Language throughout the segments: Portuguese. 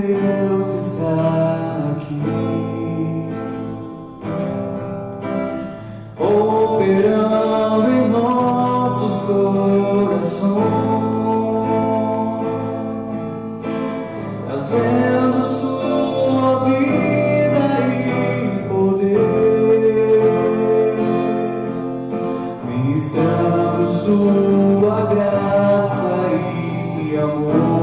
Deus está aqui, operando em nossos corações, trazendo sua vida e poder, ministrando sua graça e amor.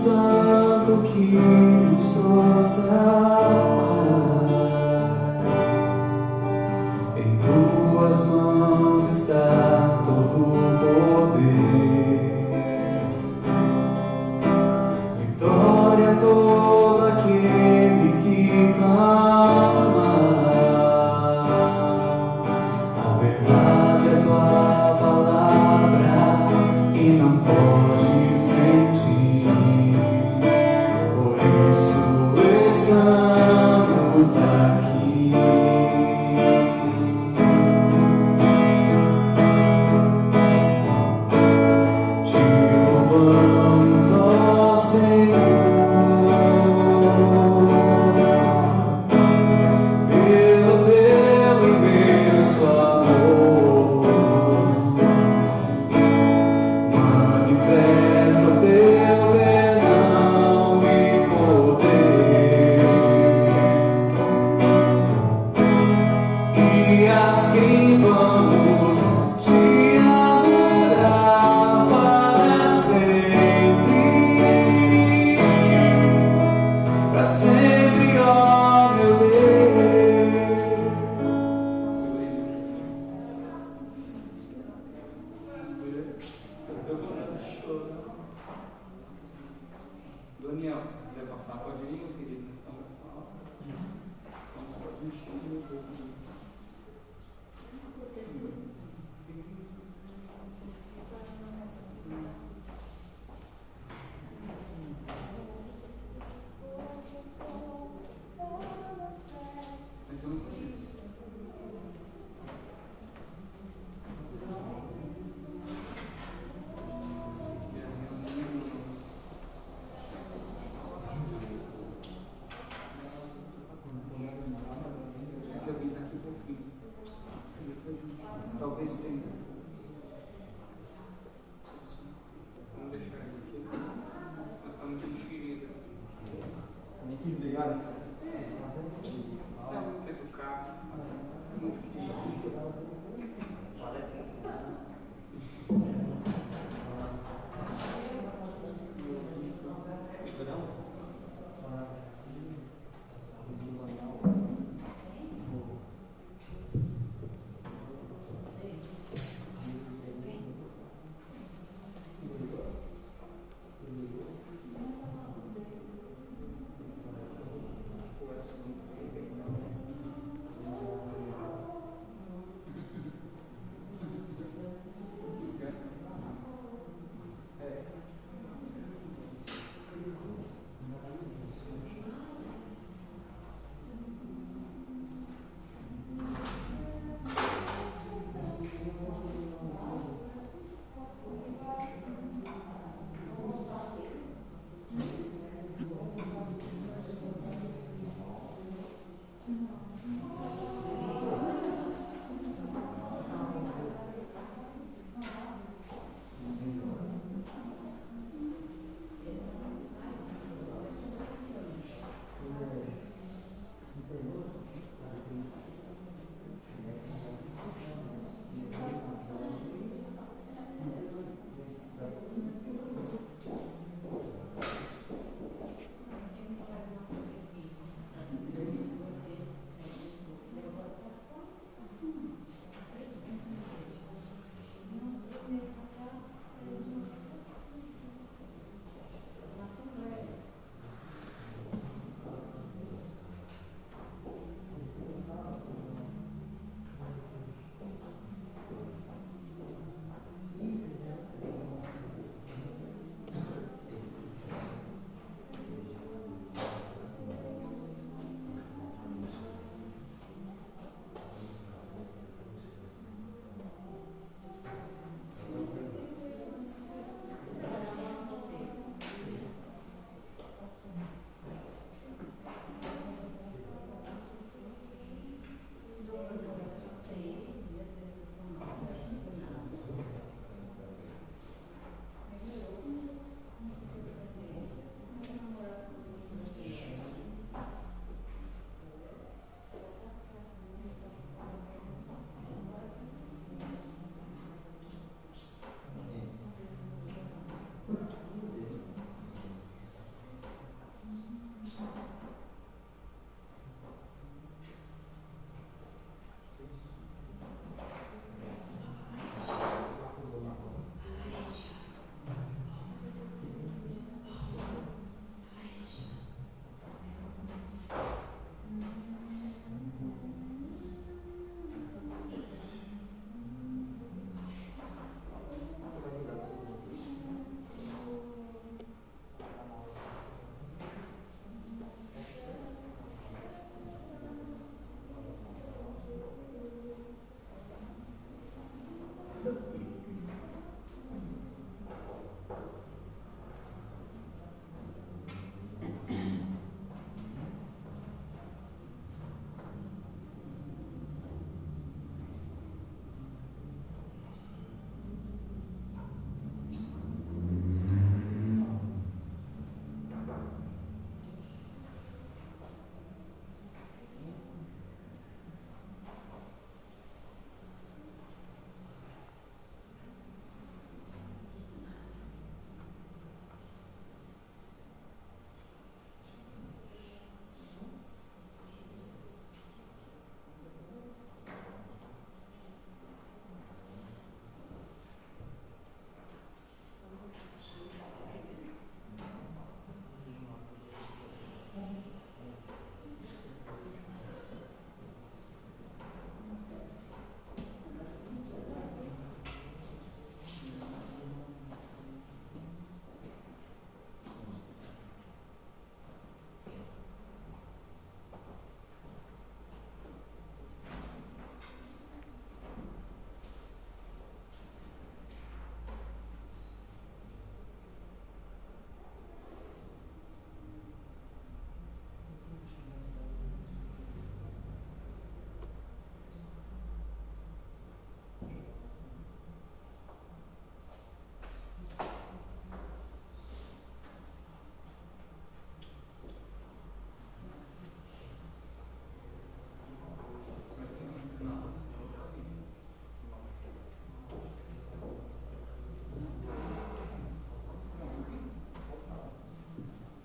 Santo que nos trouxe a paz. Em tuas mãos está todo o poder. Vitória a todo aquele que clama. A verdade é tua palavra e não podes mentir. Por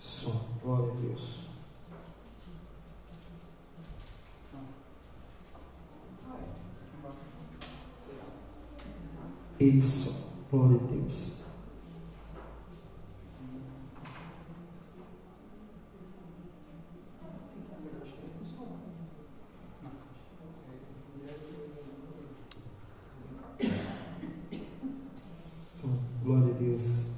Som, glória a Deus. Isso, glória a Deus. Som, glória a Deus.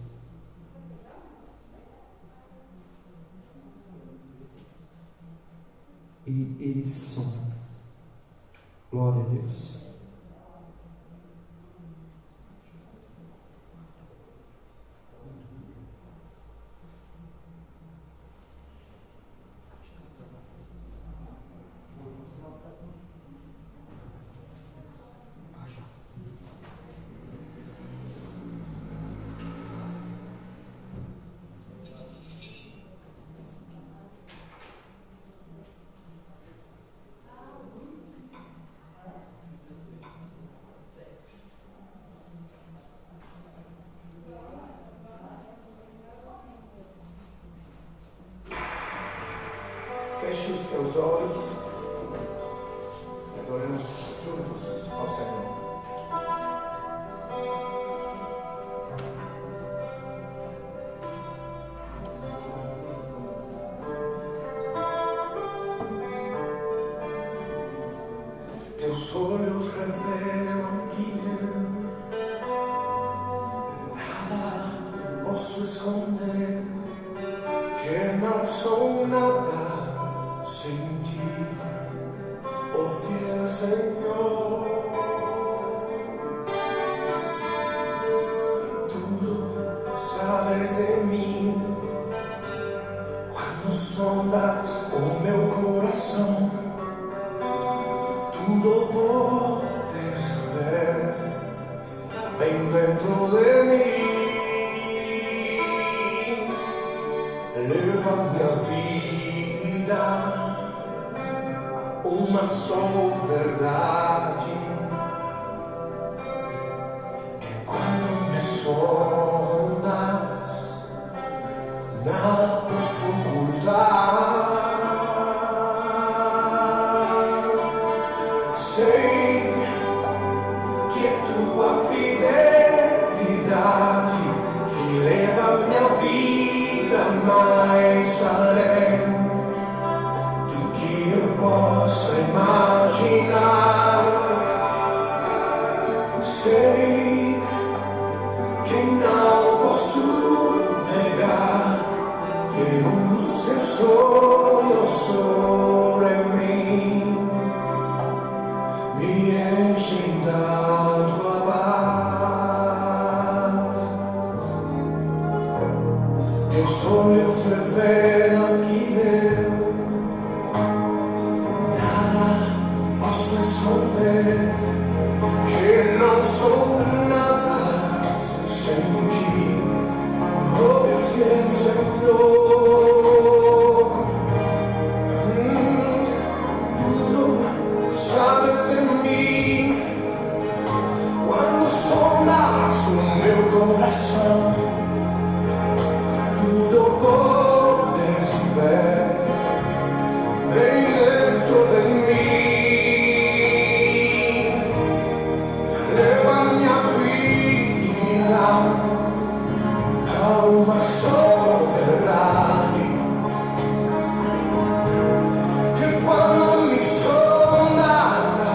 E isso, glória a Deus. Feche os teus olhos e adoremos juntos ao Senhor. Teus olhos revelam que eu nada posso esconder, que não sou nada sem ti, oh fiel Senhor. Tudo sabes de mim, quando sondas o meu coração, tudo podes ver bem dentro de mim. Leva minha vida uma só verdade, que quando me sondas, nada posso ocultar. Sei que é tua fidelidade que leva minha vida mais além do que eu posso imaginar. Sei que não posso negar que os teus olhos sobre mim me enchem da tua paz. Teus olhos revelam que eu que não sou nada sem ti, oh fiel Senhor. Tudo sabes de mim, quando sondas o meu coração, tudo podes ver bem dentro de mim. Há uma só verdade, que quando me sondas,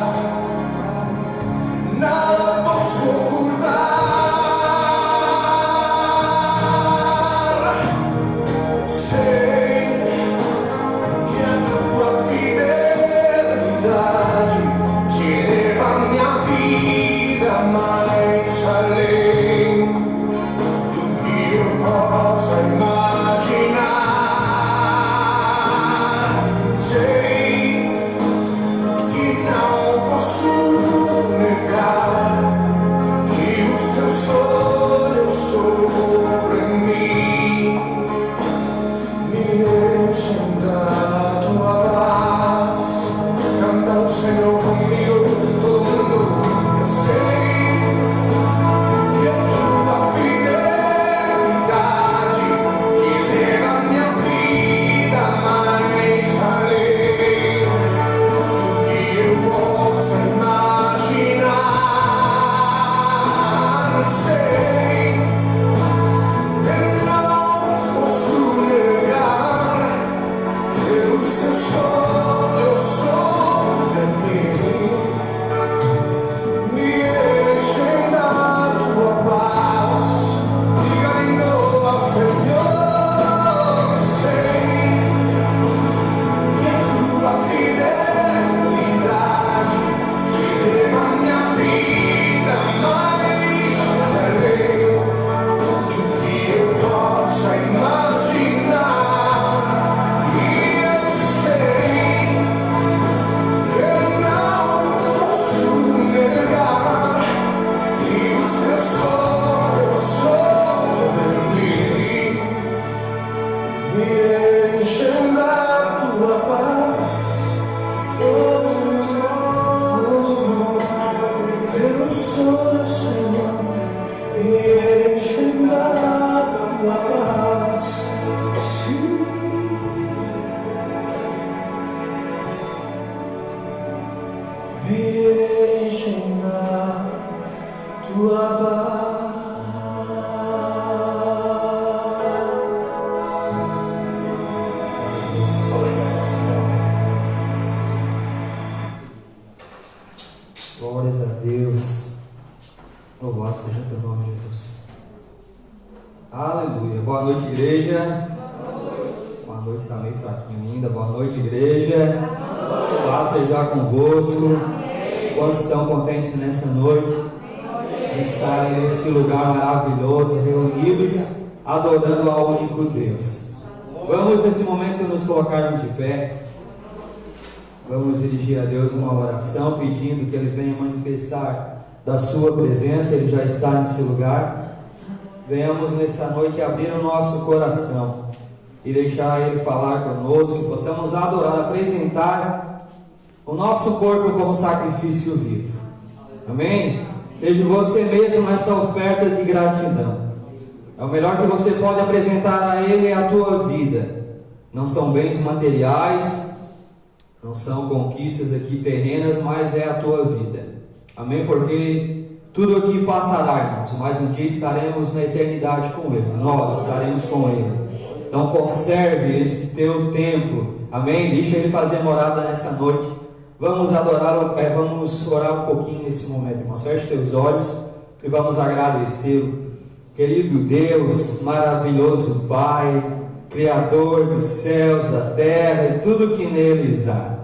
nada posso ocultar. enche da tua paz. Me enche da tua paz. Obrigado, Senhor. Glórias a Deus. Louvado seja o teu nome, Jesus. Aleluia. Boa noite, igreja. Boa noite, está meio fraquinho ainda. Boa noite, igreja. Paz seja convosco. Quantos estão contentes nessa noite de estarem nesse lugar maravilhoso, reunidos, adorando ao único Deus? Vamos nesse momento nos colocarmos de pé. Vamos dirigir a Deus uma oração, pedindo que Ele venha manifestar da sua presença. Ele já está nesse lugar. Venhamos nessa noite abrir o nosso coração e deixar Ele falar conosco, que possamos adorar, apresentar o nosso corpo como sacrifício vivo. Amém? Seja você mesmo essa oferta de gratidão. É o melhor que você pode apresentar a Ele, é a tua vida. Não são bens materiais, não são conquistas aqui terrenas, mas é a tua vida. Amém? Porque tudo aqui passará, irmãos, mas um dia estaremos na eternidade com Ele. Nós estaremos com Ele. Então conserve esse teu tempo. Amém? Deixa Ele fazer morada nessa noite. Vamos adorar, vamos orar um pouquinho nesse momento, irmãos. Feche teus olhos e vamos agradecê-lo. Querido Deus, maravilhoso Pai, Criador dos céus, da terra e tudo que neles há.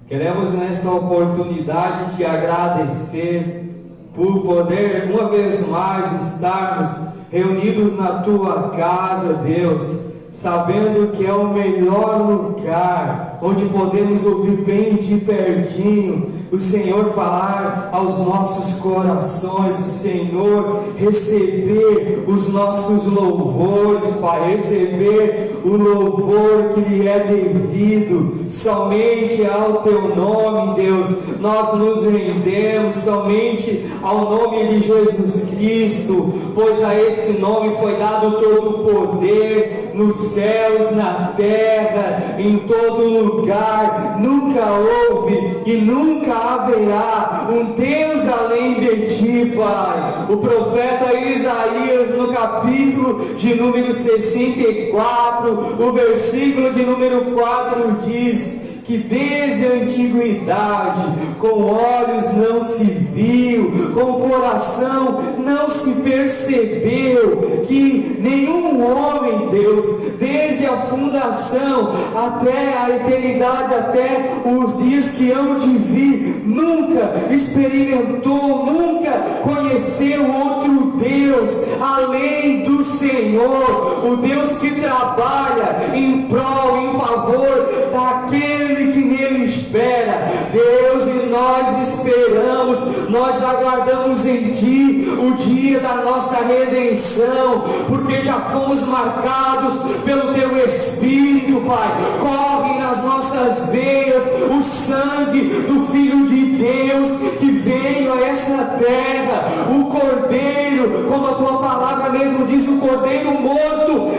Queremos nesta oportunidade te agradecer por poder uma vez mais estarmos reunidos na tua casa, Deus, sabendo que é o melhor lugar, onde podemos ouvir bem de pertinho o Senhor falar aos nossos corações, o Senhor receber os nossos louvores, Pai, receber o louvor que lhe é devido somente ao teu nome, Deus. Nós nos rendemos somente ao nome de Jesus Cristo, pois a esse nome foi dado todo o poder nos céus, na terra, em todo lugar. Nunca houve e nunca haverá um Deus além de ti, Pai. O profeta Isaías, no capítulo de número 64, o versículo de número 4 diz que desde a antiguidade, com olhos não se viu, com coração não se percebeu, que nenhum homem, Deus, desde a fundação até a eternidade, até os dias que hão de vir, nunca experimentou, nunca conheceu outro Deus além do Senhor, o Deus que trabalha em prol, em favor daquele que nele espera. Deus, e nós esperamos, nós aguardamos em ti o dia da nossa redenção, porque já fomos marcados pelo teu Espírito, Pai. Corre nas nossas veias o sangue do Filho de Deus que veio a essa terra, o Cordeiro, como a tua palavra mesmo diz, o Cordeiro morto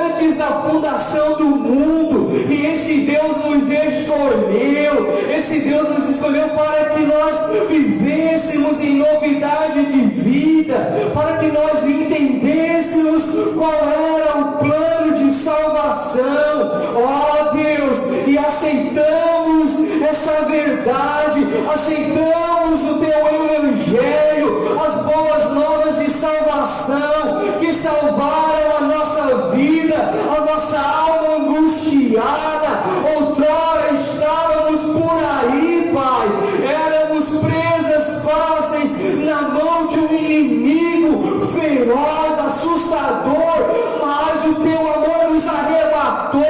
antes da fundação do mundo. E esse Deus nos escolheu, esse Deus nos escolheu para que nós vivêssemos em novidade de vida, para que nós entendêssemos qual era o plano de salvação, ó Deus, e aceitamos essa verdade, aceitamos o teu Evangelho, as boas novas de salvação, que salvaram a nossa vida, a nossa alma angustiada. Outrora estávamos por aí, Pai, éramos presas fáceis na mão de um inimigo feroz, assustador, mas o teu amor nos arrebatou,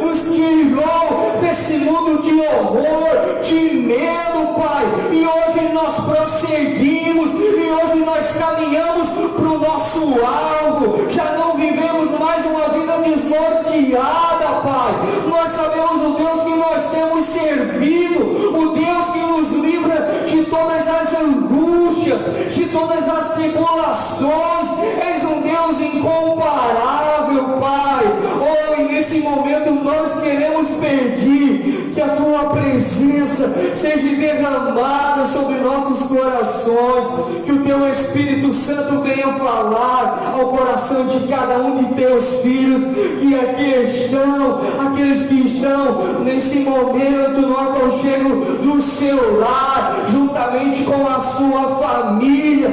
nos tirou desse mundo de horror, de medo, Pai, e hoje nós prosseguimos, e hoje nós caminhamos para o nosso alvo, já não vivemos mais uma vida desnorteada, Pai. Nós sabemos o Deus que nós temos servido, o Deus que nos livra de todas as angústias, de todas as tribulações. incomparável, Pai. Oh, e nesse momento nós queremos pedir que a Tua presença seja derramada sobre nossos corações, que o Teu Espírito Santo venha falar ao coração de cada um de Teus filhos, que aqui estão, aqueles que estão nesse momento no aconchego do seu lar, juntamente com a sua família,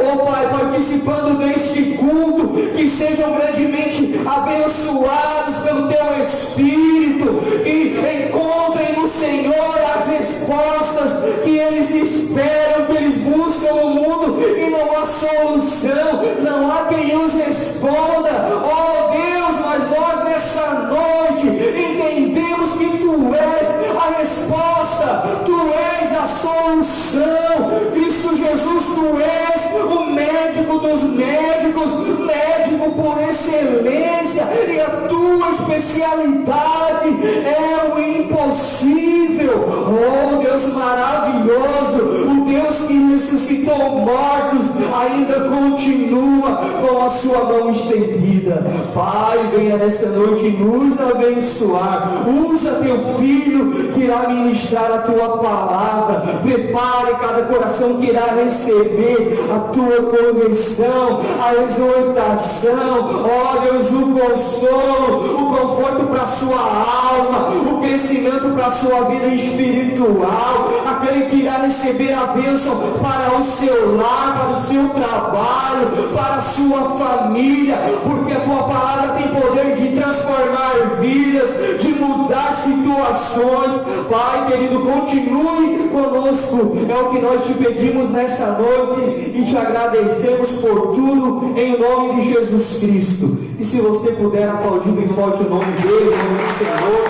oh Pai, participando deste culto, que sejam grandemente abençoados pelo Teu Espírito, que encontrem no Senhor as respostas que eles esperam, que eles buscam no mundo, e não há solução, não há quem os responda. Oh Deus, mas nós nessa noite entendemos que Tu és a resposta, Tu és a solução. Cristo Jesus, Tu és o médico dos médicos, médico por excelência, e a Tua especialidade é o impossível. Oh Deus maravilhoso, o Deus que ressuscitou mortos ainda continua com a sua mão estendida. Pai, venha nessa noite nos abençoar. Usa Teu Filho que irá ministrar a Tua palavra. Prepare cada coração que irá receber a Tua correção, a exortação, ó Deus, o consolo, o conforto para a sua alma, o crescimento para a sua vida espiritual, aquele que irá receber a bênção para o seu lar, para o seu trabalho, para a sua família, porque a Tua palavra tem poder de transformar vidas, de mudar situações. Pai querido, continue conosco, é o que nós Te pedimos nessa noite e Te agradecemos por tudo, em nome de Jesus Cristo. E se você puder aplaudir bem forte o nome dEle, o nome do Senhor.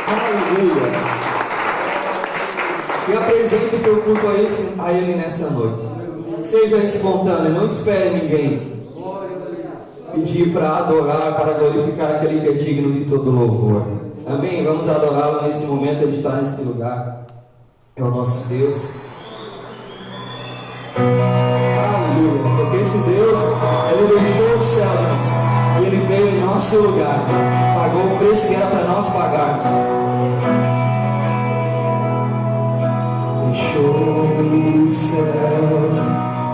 Aleluia. E apresente o teu culto a Ele nessa noite. Seja espontâneo, não espere ninguém pedir para adorar, para glorificar aquele que é digno de todo louvor. Amém? Vamos adorá-lo nesse momento, Ele está nesse lugar. É o nosso Deus. Aleluia. Porque esse Deus, Ele deixou os céus, irmãos, e Ele veio em nosso lugar, pagou o preço que era para nós pagarmos. Deixou os céus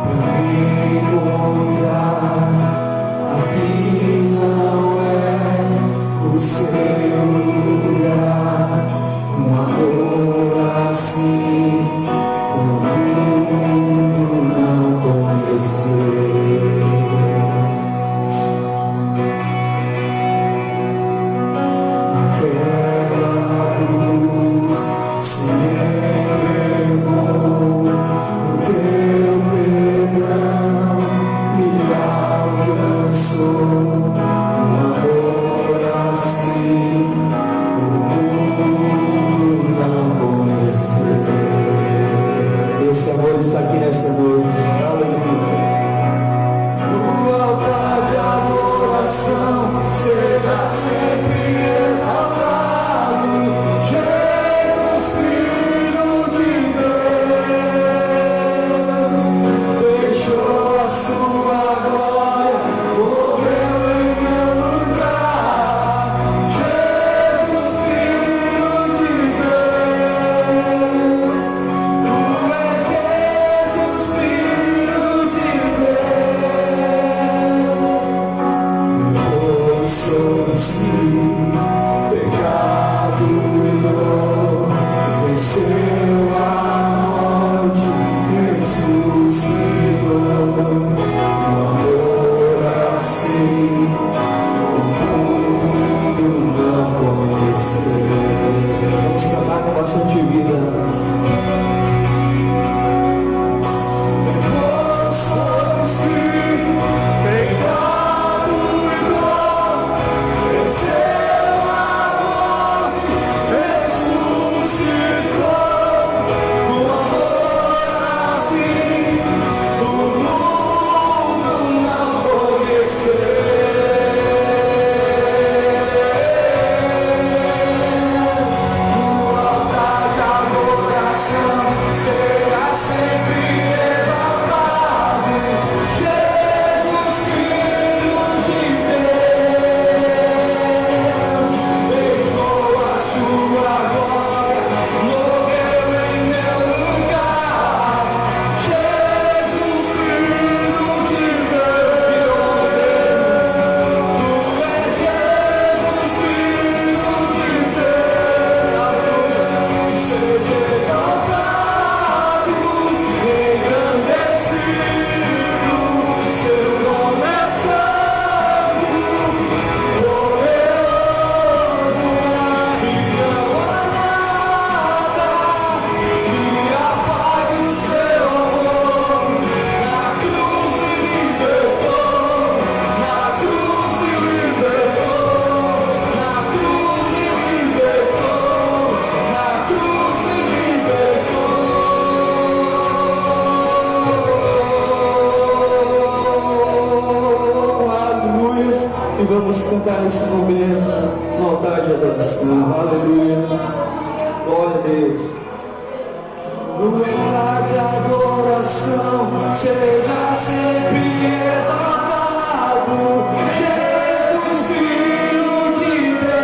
para me encontrar. Aqui não é o seu lugar. Um amor assim o mundo não conheceu. Naquela cruz se entregou, o Teu perdão me alcançou. Um amor assim esse amor está aqui nessa noite. Aleluia. O altar de adoração seja sempre exaltado. Jesus, Filho de Deus, deixou a sua glória, morreu em meu lugar. Jesus, Filho de Deus, Tu és Jesus, Filho de cantar nesse momento um altar de adoração. Aleluia. Glória a Deus. No altar de adoração, seja sempre exaltado, Jesus, Filho de Deus.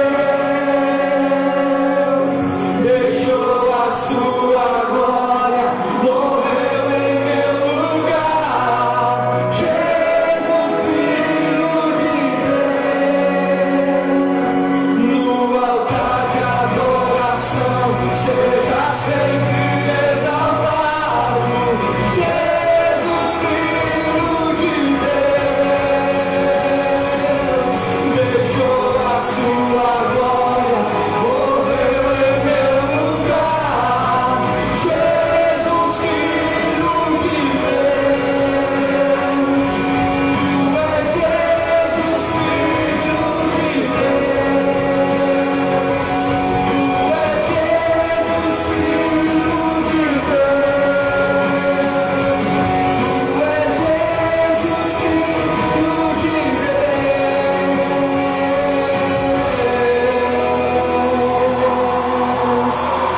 Deixou a sua glória, morreu em meu lugar. Jesus, Filho de Deus. No altar de adoração, seja sempre exaltado, Jesus, Filho de Deus. Deixou a sua glória, morreu em meu lugar. Jesus, Filho de Deus. É Jesus, Filho de Deus. É Jesus, Filho de Deus.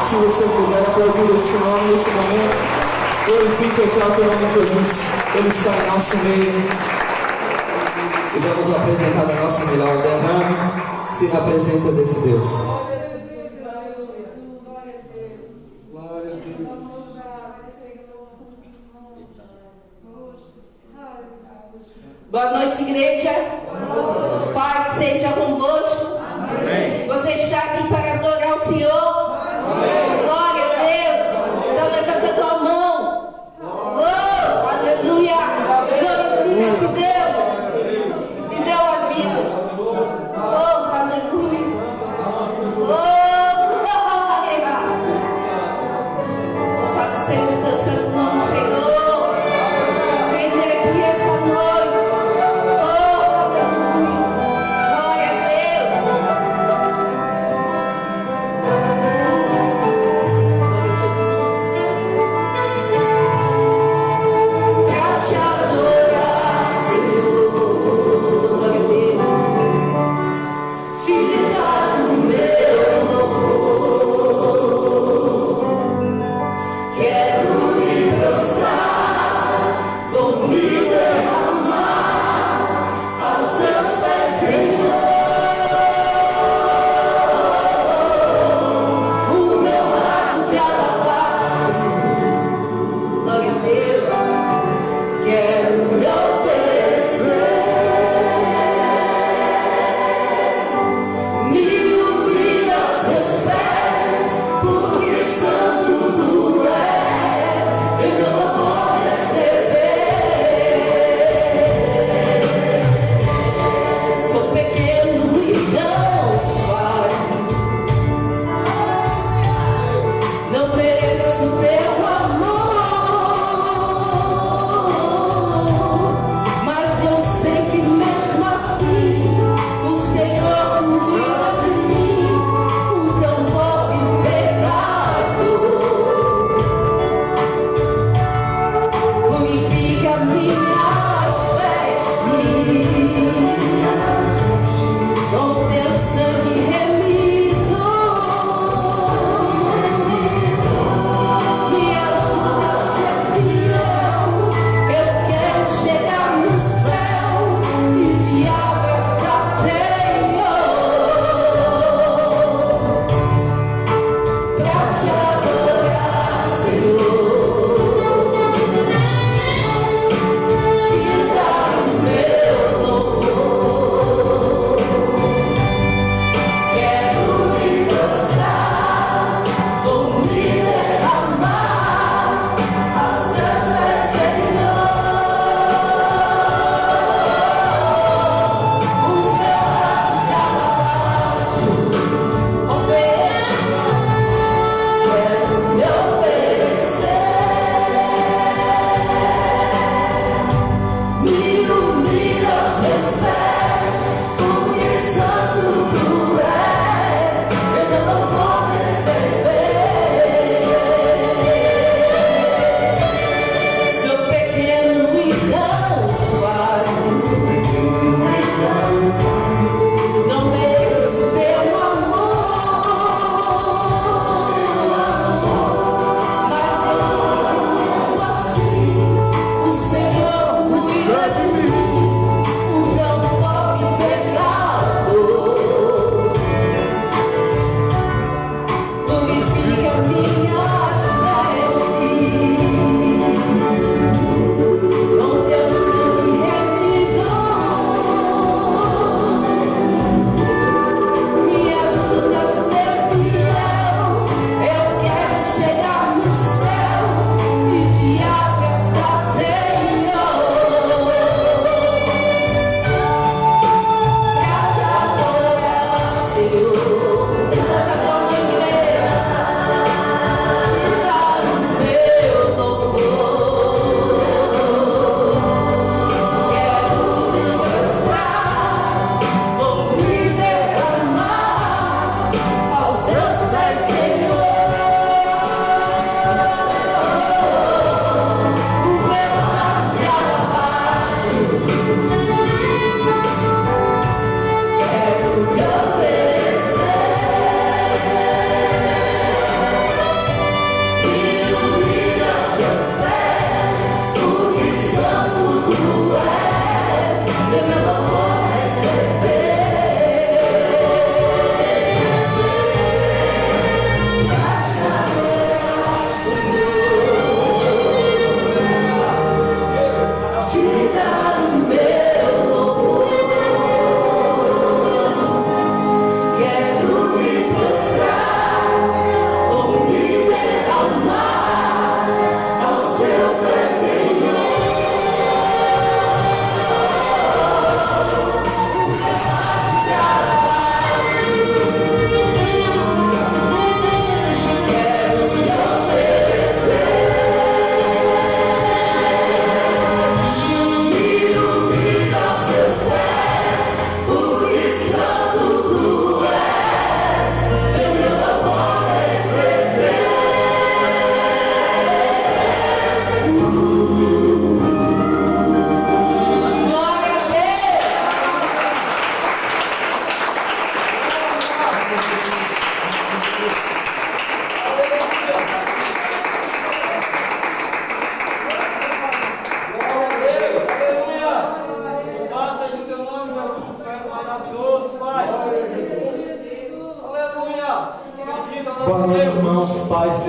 Se você puder aplaudir esse nome nesse momento, glorifique e exalte o nome de Jesus. Ele está em nosso meio. E vamos apresentar o nosso melhor derrame-se na presença desse Deus. Boa noite, igreja. Paz seja convosco. Você está aqui para adorar o Senhor. Glória a Deus. Então levanta a tua mão. Oh, aleluia. Glorifica esse Deus que te deu a vida. Oh, aleluia. Oh, glória. Louvado seja o teu santo nome, Senhor. Vem aqui essa noite. Oh, aleluia. Glória a Deus. Glória a Jesus. Pra te adorar, Senhor. Glória a Deus. Te dar o meu louvor. Quero me prostrar, vou me derramar aos teus pés, Senhor. O meu vaso de alabastro, glória a Deus, quero lhe oferecer. Me humilho aos seus pés, porque santo tu és.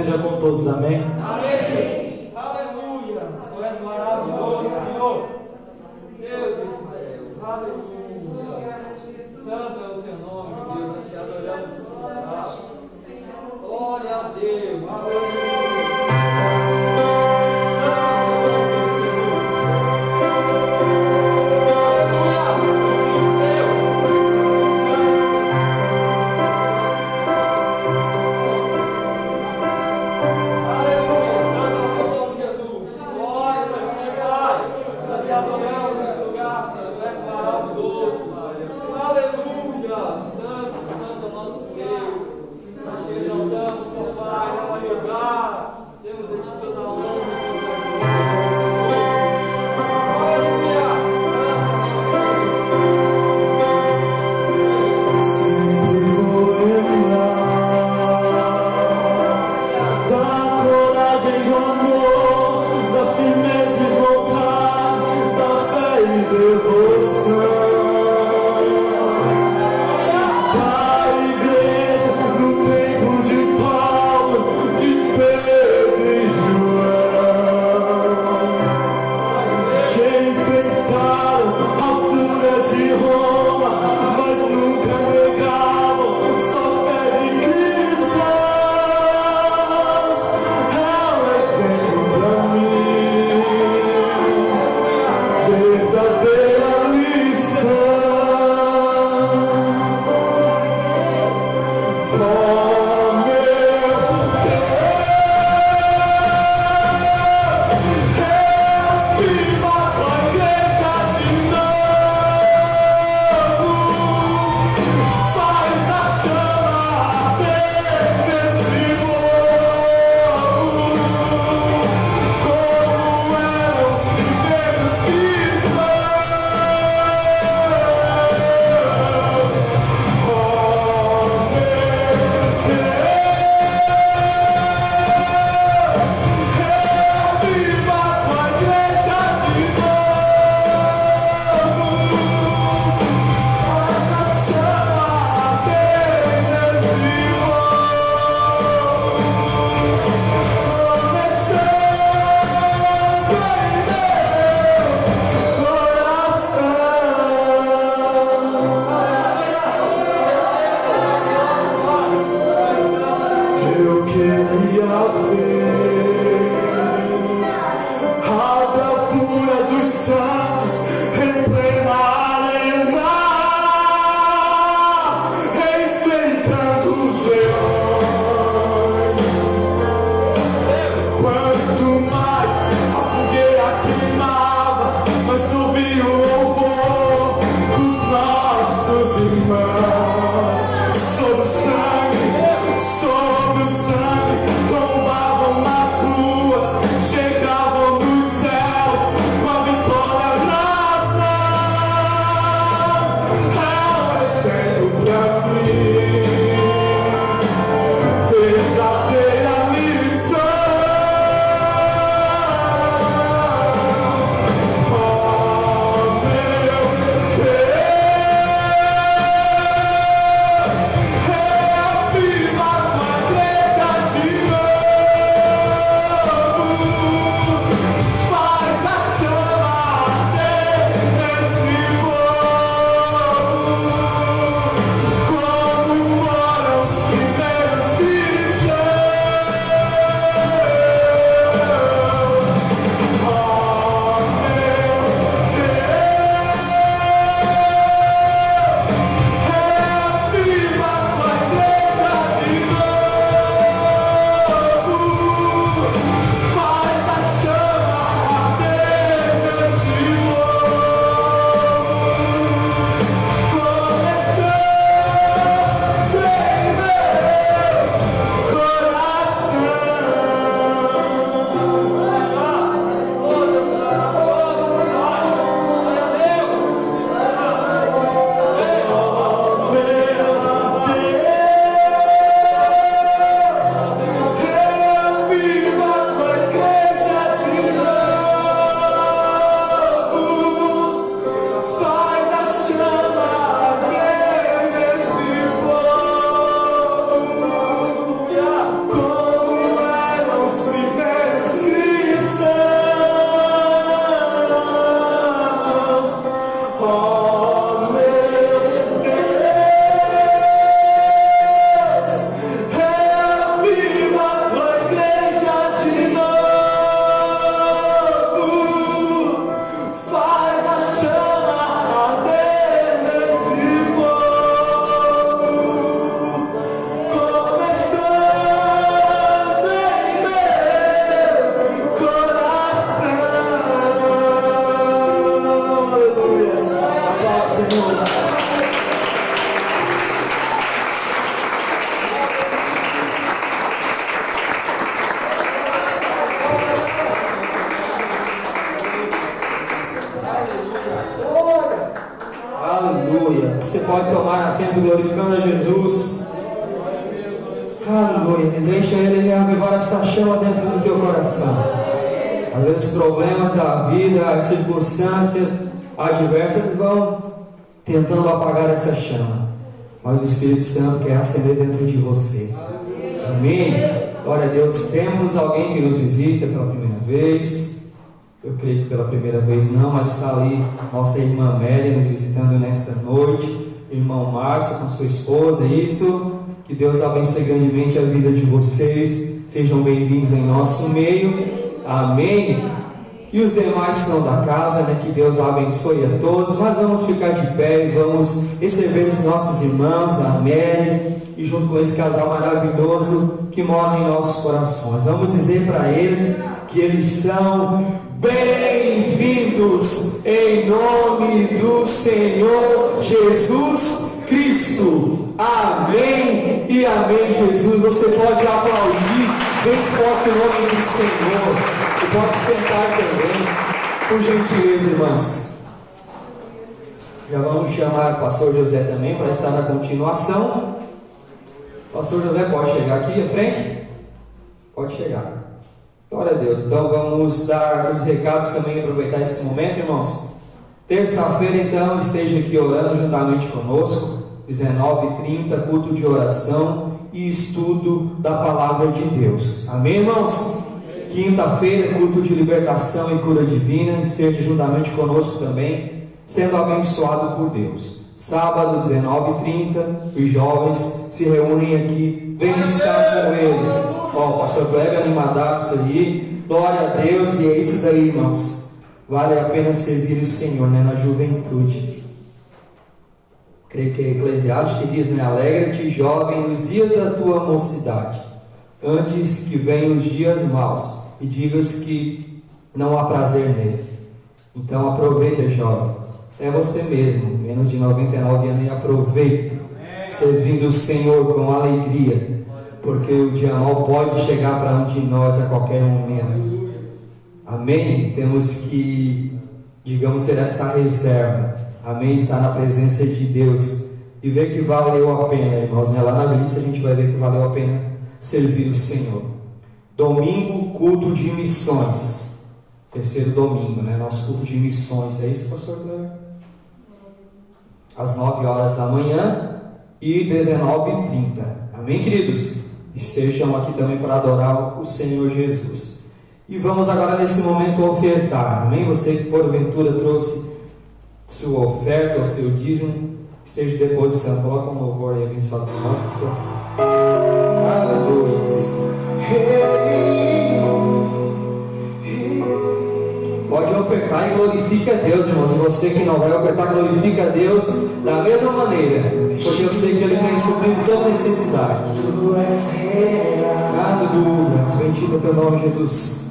seja com todos, amém? Amém. Aleluia. Tu és maravilhoso, Senhor. Deus de Israel. Aleluia. Santo é o teu nome, Deus. Nós te adoramos. Glória a Deus. Aleluia. Aleluia. Você pode tomar assento glorificando a Jesus. Aleluia. Deixa Ele reavivar essa chama dentro do teu coração. Às vezes problemas da vida, as circunstâncias adversas vão tentando apagar essa chama. Mas o Espírito Santo quer acender dentro de você. Amém? Glória a Deus. Temos alguém que nos visita pela primeira vez. Eu creio que pela primeira vez não, mas está ali nossa irmã Mary nos visitando nessa noite. Irmão Márcio com sua esposa. Isso. Que Deus abençoe grandemente a vida de vocês. Sejam bem-vindos em nosso meio. Amém. E os demais são da casa, né? Que Deus abençoe a todos. Mas vamos ficar de pé e vamos receber os nossos irmãos, a Mary, e junto com esse casal maravilhoso que mora em nossos corações. Vamos dizer para eles que eles são bem-vindos em nome do Senhor Jesus Cristo. Amém e amém, Jesus. Você pode aplaudir bem forte o nome do Senhor. E pode sentar também, por gentileza, irmãos. Já vamos chamar o pastor José também para estar na continuação. Pastor José, pode chegar aqui à frente? Pode chegar. Glória a Deus. Então vamos dar os recados também, aproveitar esse momento, irmãos. Terça-feira, então, esteja aqui orando juntamente conosco. 19h30, culto de oração e estudo da palavra de Deus. Amém, irmãos? Quinta-feira, culto de libertação e cura divina. Esteja juntamente conosco também, sendo abençoado por Deus. Sábado, 19h30, os jovens se reúnem aqui. Vem estar com eles. Ó, o pastor Kleber animadaço aí. Glória a Deus. E é isso daí, irmãos. Vale a pena servir o Senhor, né, na juventude. Creio que é Eclesiastes que diz, né? Alegra-te, jovem, nos dias da tua mocidade, antes que venham os dias maus e digas que não há prazer nele. Então aproveita, jovem. É você mesmo, menos de 99 anos, e aproveita, servindo o Senhor com alegria, porque o dia mau pode chegar para um de nós a qualquer momento. Amém? Temos que, digamos, ter essa reserva. Amém? Estar na presença de Deus e ver que valeu a pena, irmãos, né? Lá na lista a gente vai ver que valeu a pena servir o Senhor. Domingo, culto de missões. Terceiro domingo, né? Nosso culto de missões. É isso, pastor Cleber? Às 9 horas da manhã e 19h30. Amém, queridos? Estejam aqui também para adorar o Senhor Jesus. E vamos agora nesse momento ofertar. Amém? Você que porventura trouxe sua oferta, o seu dízimo, esteja depositando. Coloca um louvor aí abençoado para nós, pastor. Aleluia. Pode ofertar e glorifique a Deus, irmãos. E você que não vai ofertar, glorifique a Deus da mesma maneira, porque eu sei que Ele tem suprido toda necessidade. Aleluia. Bendito é teu nome, Jesus.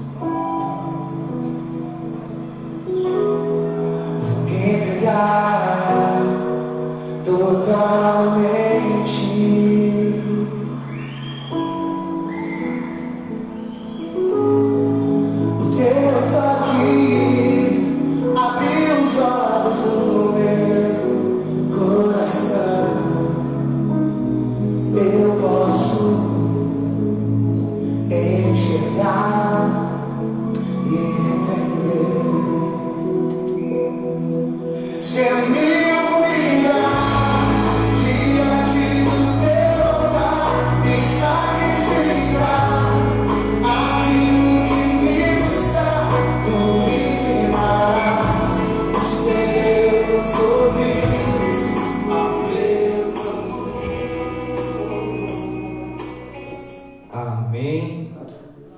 Totalmente o teu toque abriu os olhos do meu coração. Eu posso enxergar e entender. Se eu me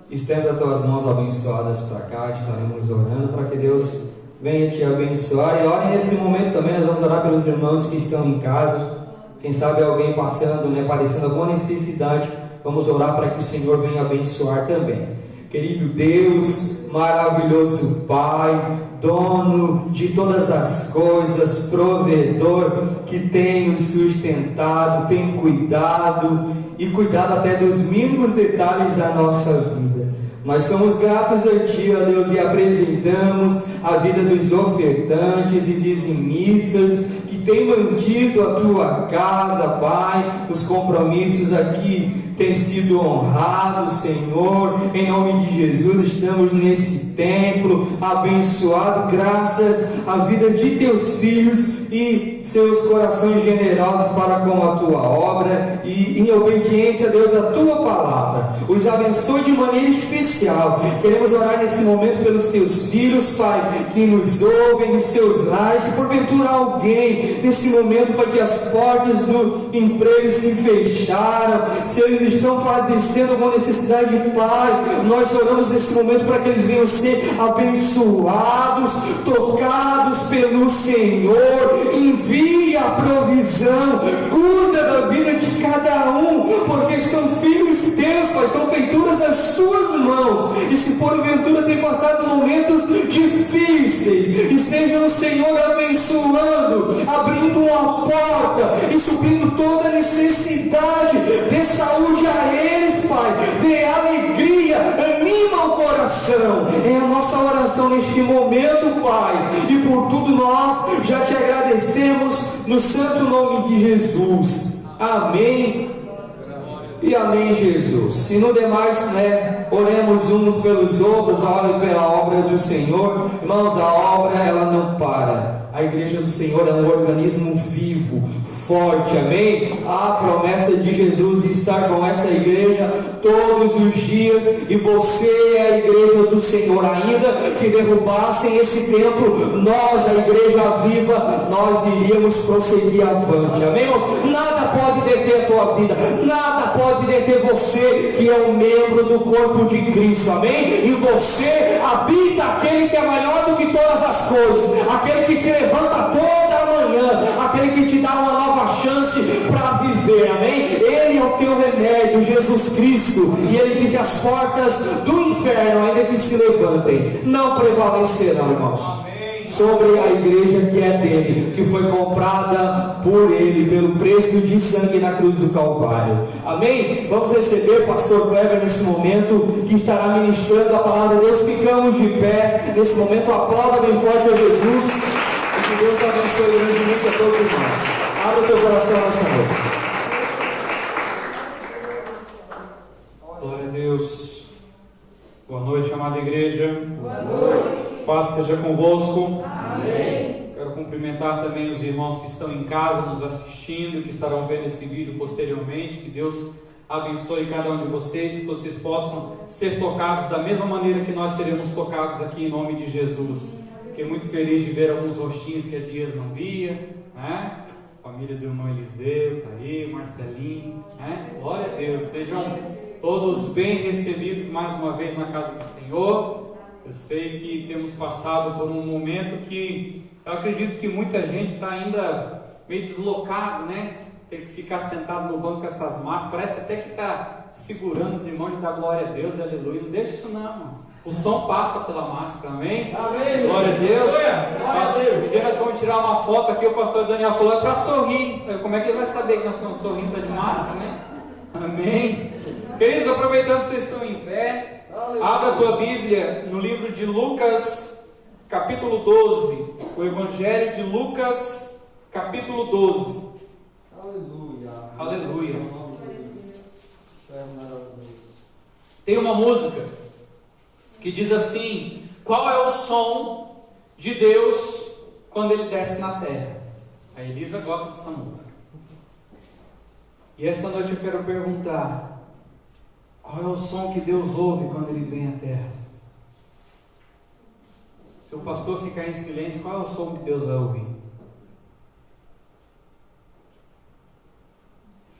Estenda as tuas mãos abençoadas para cá, estaremos orando para que Deus venha te abençoar. E ore nesse momento também, nós vamos orar pelos irmãos que estão em casa. Quem sabe alguém passando, né, padecendo alguma necessidade, vamos orar para que o Senhor venha abençoar também. Querido Deus, maravilhoso Pai, dono de todas as coisas, provedor, que tem nos sustentado, tem cuidado e cuidado até dos mínimos detalhes da nossa vida. Nós somos gratos a Ti, ó Deus, e apresentamos a vida dos ofertantes e dizimistas que tem mantido a tua casa, Pai. Os compromissos aqui têm sido honrados, Senhor. Em nome de Jesus, estamos nesse templo abençoado, graças à vida de teus filhos e seus corações generosos para com a tua obra e em obediência, Deus, à tua palavra. Os abençoe de maneira especial. Queremos orar nesse momento pelos teus filhos, Pai, que nos ouvem nos seus lares. Se porventura alguém nesse momento, Pai, que as portas do emprego se fecharam, se eles estão padecendo alguma necessidade, Pai, nós oramos nesse momento para que eles venham ser abençoados, tocados pelo Senhor. Envia a provisão, cuida da vida de cada um, porque são filhos teus, Pai, são feituras das suas mãos. E se porventura tem passado momentos difíceis, e seja o Senhor abençoando, abrindo uma porta e suprindo toda necessidade, dê saúde a eles, Pai, dê alegria, anima o coração. É a nossa oração neste momento, Pai, e por tudo nós já te agradecemos no santo nome de Jesus. Amém e amém, Jesus. E no demais, oremos uns pelos outros, orem pela obra do Senhor. Irmãos, a obra ela não para. A igreja do Senhor é um organismo vivo, forte, amém? A promessa de Jesus de estar com essa igreja todos os dias, e você é a igreja do Senhor. Ainda que derrubassem esse templo, nós, a igreja viva, nós iríamos prosseguir avante, amém, irmãos? Nada pode deter a tua vida, nada pode deter você, que é um membro do corpo de Cristo, amém? E você habita aquele que é maior do que todas as coisas, aquele que te levanta toda a manhã, aquele que te dá uma nova chance para viver, amém? Ele é o teu remédio, Jesus Cristo, e ele diz: as portas do inferno, ainda que se levantem, não prevalecerão, irmãos, sobre a igreja que é dele, que foi comprada por ele, pelo preço de sangue na cruz do Calvário, amém? Vamos receber o pastor Kleber nesse momento, que estará ministrando a palavra de Deus. Ficamos de pé nesse momento, aplauda bem forte a Jesus, e que Deus abençoe grandemente a todos os irmãos. Abre o teu coração nessa noite. Glória a Deus. Boa noite, amada igreja. Boa noite. Paz seja convosco. Amém. Quero cumprimentar também os irmãos que estão em casa nos assistindo, que estarão vendo esse vídeo posteriormente. Que Deus abençoe cada um de vocês, que vocês possam ser tocados da mesma maneira que nós seremos tocados aqui em nome de Jesus. Fiquei muito feliz de ver alguns rostinhos que há dias não via, né? Família do irmão Eliseu, tá aí, Marcelinho, né? Glória a Deus, sejam todos bem recebidos mais uma vez na casa do Senhor. Eu sei que temos passado por um momento que eu acredito que muita gente está ainda meio deslocado, né? Tem que ficar sentado no banco com essas marcas, parece até que está segurando os irmãos de dar glória a Deus, aleluia. Não deixa isso não, irmãos. O som passa pela máscara, amém? Amém. Glória a Deus. Glória a Deus. Esse dia nós vamos tirar uma foto aqui, o pastor Daniel falou, é para sorrir. Como é que ele vai saber que nós estamos sorrindo de máscara, né? Amém. Queridos, aproveitando que vocês estão em pé, abra a tua Bíblia no livro de Lucas, capítulo 12. O Evangelho de Lucas, capítulo 12. Aleluia. Aleluia. Tem uma música que diz assim: qual é o som de Deus quando ele desce na terra? A Elisa gosta dessa música. E essa noite eu quero perguntar: qual é o som que Deus ouve quando ele vem à terra? Se o pastor ficar em silêncio, qual é o som que Deus vai ouvir?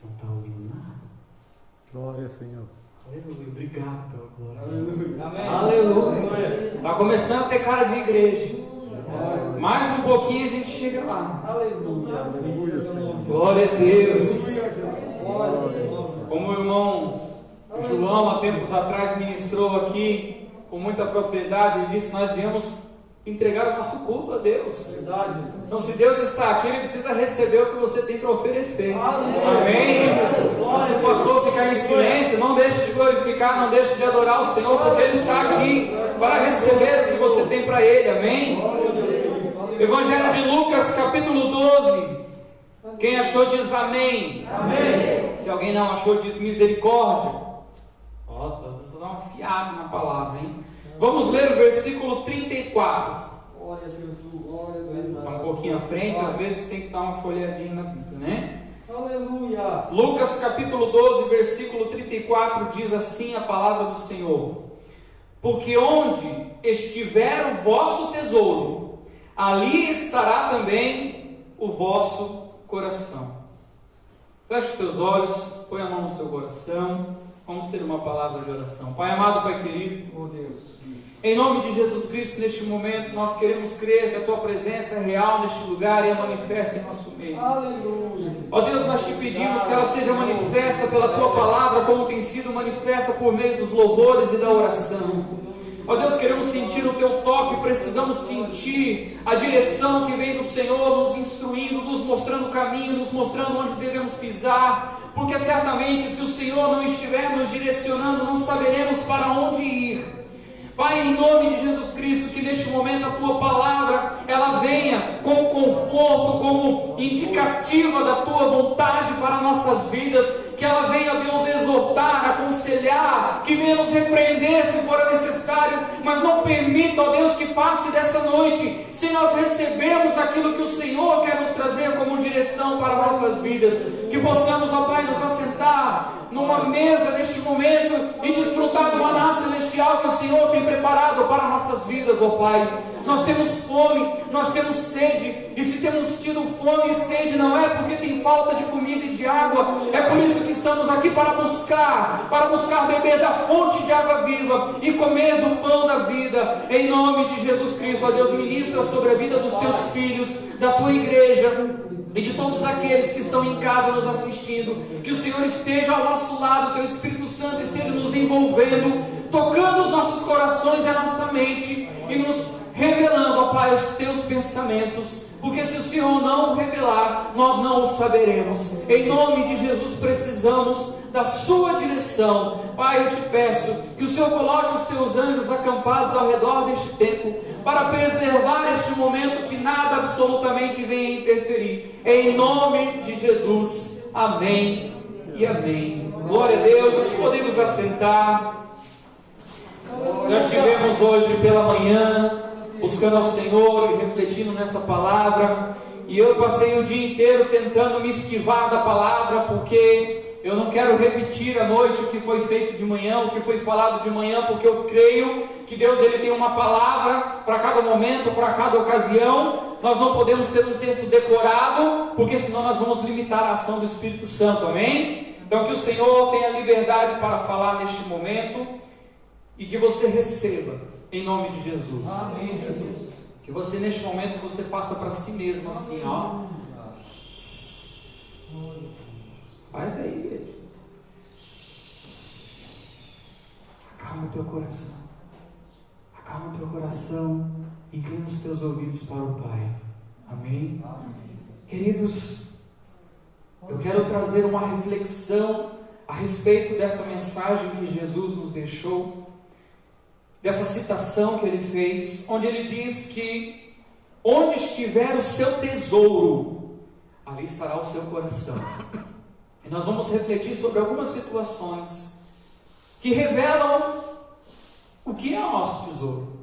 Não está ouvindo nada. Glória, Senhor. Aleluia, obrigado pela glória. Aleluia. Aleluia. Está começando a ter cara de igreja. Mais um pouquinho a gente chega lá. Aleluia. Glória a Deus. Como o irmão João há tempos atrás ministrou aqui com muita propriedade, ele disse: nós viemos entregar o nosso culto a Deus. Verdade. Então, se Deus está aqui, Ele precisa receber o que você tem para oferecer. Amém? Se o pastor ficar em silêncio, não deixe de glorificar, não deixe de adorar o Senhor, porque Ele está aqui para receber o que você tem para Ele. Amém? Evangelho de Lucas, capítulo 12. Quem achou diz amém. Amém. Se alguém não achou, diz misericórdia. Ó, estou dando uma fiada na palavra, hein? Vamos ler o versículo 34. Glória a Jesus, glória a Deus. Está um pouquinho à frente, às vezes tem que dar uma folhadinha na Bíblia, né? Aleluia. Lucas capítulo 12, versículo 34 diz assim a palavra do Senhor: porque onde estiver o vosso tesouro, ali estará também o vosso coração. Feche os teus olhos, põe a mão no seu coração, vamos ter uma palavra de oração. Pai amado, Pai querido, Oh Deus. em nome de Jesus Cristo, neste momento, nós queremos crer que a Tua presença é real neste lugar e é manifesta em nosso meio. Aleluia. Ó Deus, nós te pedimos que ela seja manifesta pela Tua palavra, como tem sido manifesta por meio dos louvores e da oração. Ó Deus, queremos sentir o Teu toque, precisamos sentir a direção que vem do Senhor, nos instruindo, nos mostrando o caminho, nos mostrando onde devemos pisar, porque certamente se o Senhor não estiver nos direcionando, não saberemos para onde ir. Pai, em nome de Jesus Cristo, que neste momento a Tua palavra, ela venha como conforto, como indicativa da Tua vontade para nossas vidas, que ela venha, Deus, exortar, aconselhar, que venha nos repreender se for necessário, mas não permita, ó Deus, que passe desta noite, se nós recebemos aquilo que o Senhor quer nos trazer como direção para nossas vidas, que possamos, ó Pai, nos assentar numa mesa neste momento e desfrutar do maná celestial que o Senhor tem preparado para nossas vidas, ó Pai. Nós temos fome, nós temos sede, e se temos tido fome e sede, não é porque tem falta de comida e de água, é por isso que estamos aqui para buscar beber da fonte de água viva e comer do pão da vida, em nome de Jesus Cristo. Ó Deus, ministra sobre a vida dos Teus filhos, da Tua igreja e de todos aqueles que estão em casa nos assistindo, que o Senhor esteja ao nosso lado, o Teu Espírito Santo esteja nos envolvendo, tocando os nossos corações e a nossa mente, e nos revelando, ó Pai, os Teus pensamentos, porque se o Senhor não revelar, nós não o saberemos. Em nome de Jesus precisamos da Sua direção. Pai, eu te peço que o Senhor coloque os Teus anjos acampados ao redor deste templo, para preservar este momento, que nada absolutamente venha interferir. Em nome de Jesus, amém e amém. Glória a Deus, podemos assentar. Já estivemos hoje pela manhã buscando ao Senhor e refletindo nessa palavra, e eu passei o dia inteiro tentando me esquivar da palavra, porque eu não quero repetir à noite o que foi feito de manhã, o que foi falado de manhã, porque eu creio que Deus, Ele tem uma palavra para cada momento, para cada ocasião. Nós não podemos ter um texto decorado, porque senão nós vamos limitar a ação do Espírito Santo, amém? Então que o Senhor tenha liberdade para falar neste momento, e que você receba em nome de Jesus. Amém, Jesus. Que você neste momento você faça para si mesmo assim, ó. Faz aí, igreja. Acalma o teu coração. Acalma o teu coração. Inclina os teus ouvidos para o Pai. Amém? Queridos, eu quero trazer uma reflexão a respeito dessa mensagem que Jesus nos deixou, dessa citação que Ele fez, onde Ele diz que onde estiver o seu tesouro, ali estará o seu coração. E nós vamos refletir sobre algumas situações que revelam o que é o nosso tesouro.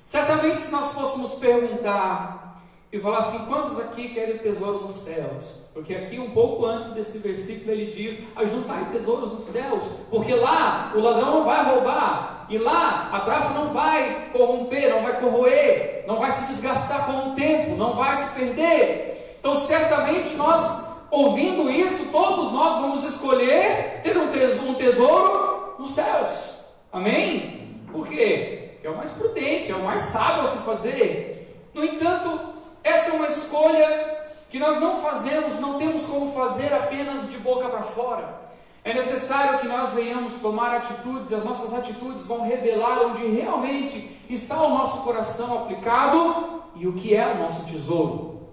Certamente, se nós fôssemos perguntar e falar assim: quantos aqui querem tesouro nos céus? Porque aqui, um pouco antes desse versículo, ele diz: ajuntai tesouros nos céus, porque lá o ladrão não vai roubar, e lá a traça não vai corromper, não vai corroer, não vai se desgastar com o tempo, não vai se perder. Então, certamente, nós, ouvindo isso, todos nós vamos escolher ter um tesouro nos céus. Amém? Por quê? Porque é o mais prudente, é o mais sábio a se fazer. No entanto, essa é uma escolha que nós não fazemos, não temos como fazer apenas de boca para fora. É necessário que nós venhamos tomar atitudes, e as nossas atitudes vão revelar onde realmente está o nosso coração aplicado e o que é o nosso tesouro.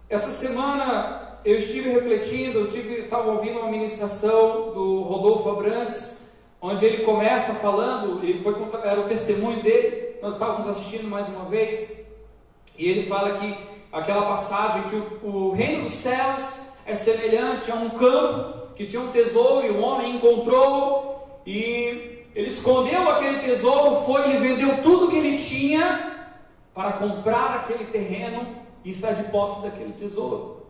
Essa semana eu estive refletindo, estava ouvindo uma ministração do Rodolfo Abrantes, onde ele começa falando, era o testemunho dele, nós estávamos assistindo mais uma vez, E ele fala que aquela passagem que o reino dos céus é semelhante a um campo que tinha um tesouro e o homem encontrou e ele escondeu aquele tesouro, ele vendeu tudo que ele tinha para comprar aquele terreno e estar de posse daquele tesouro.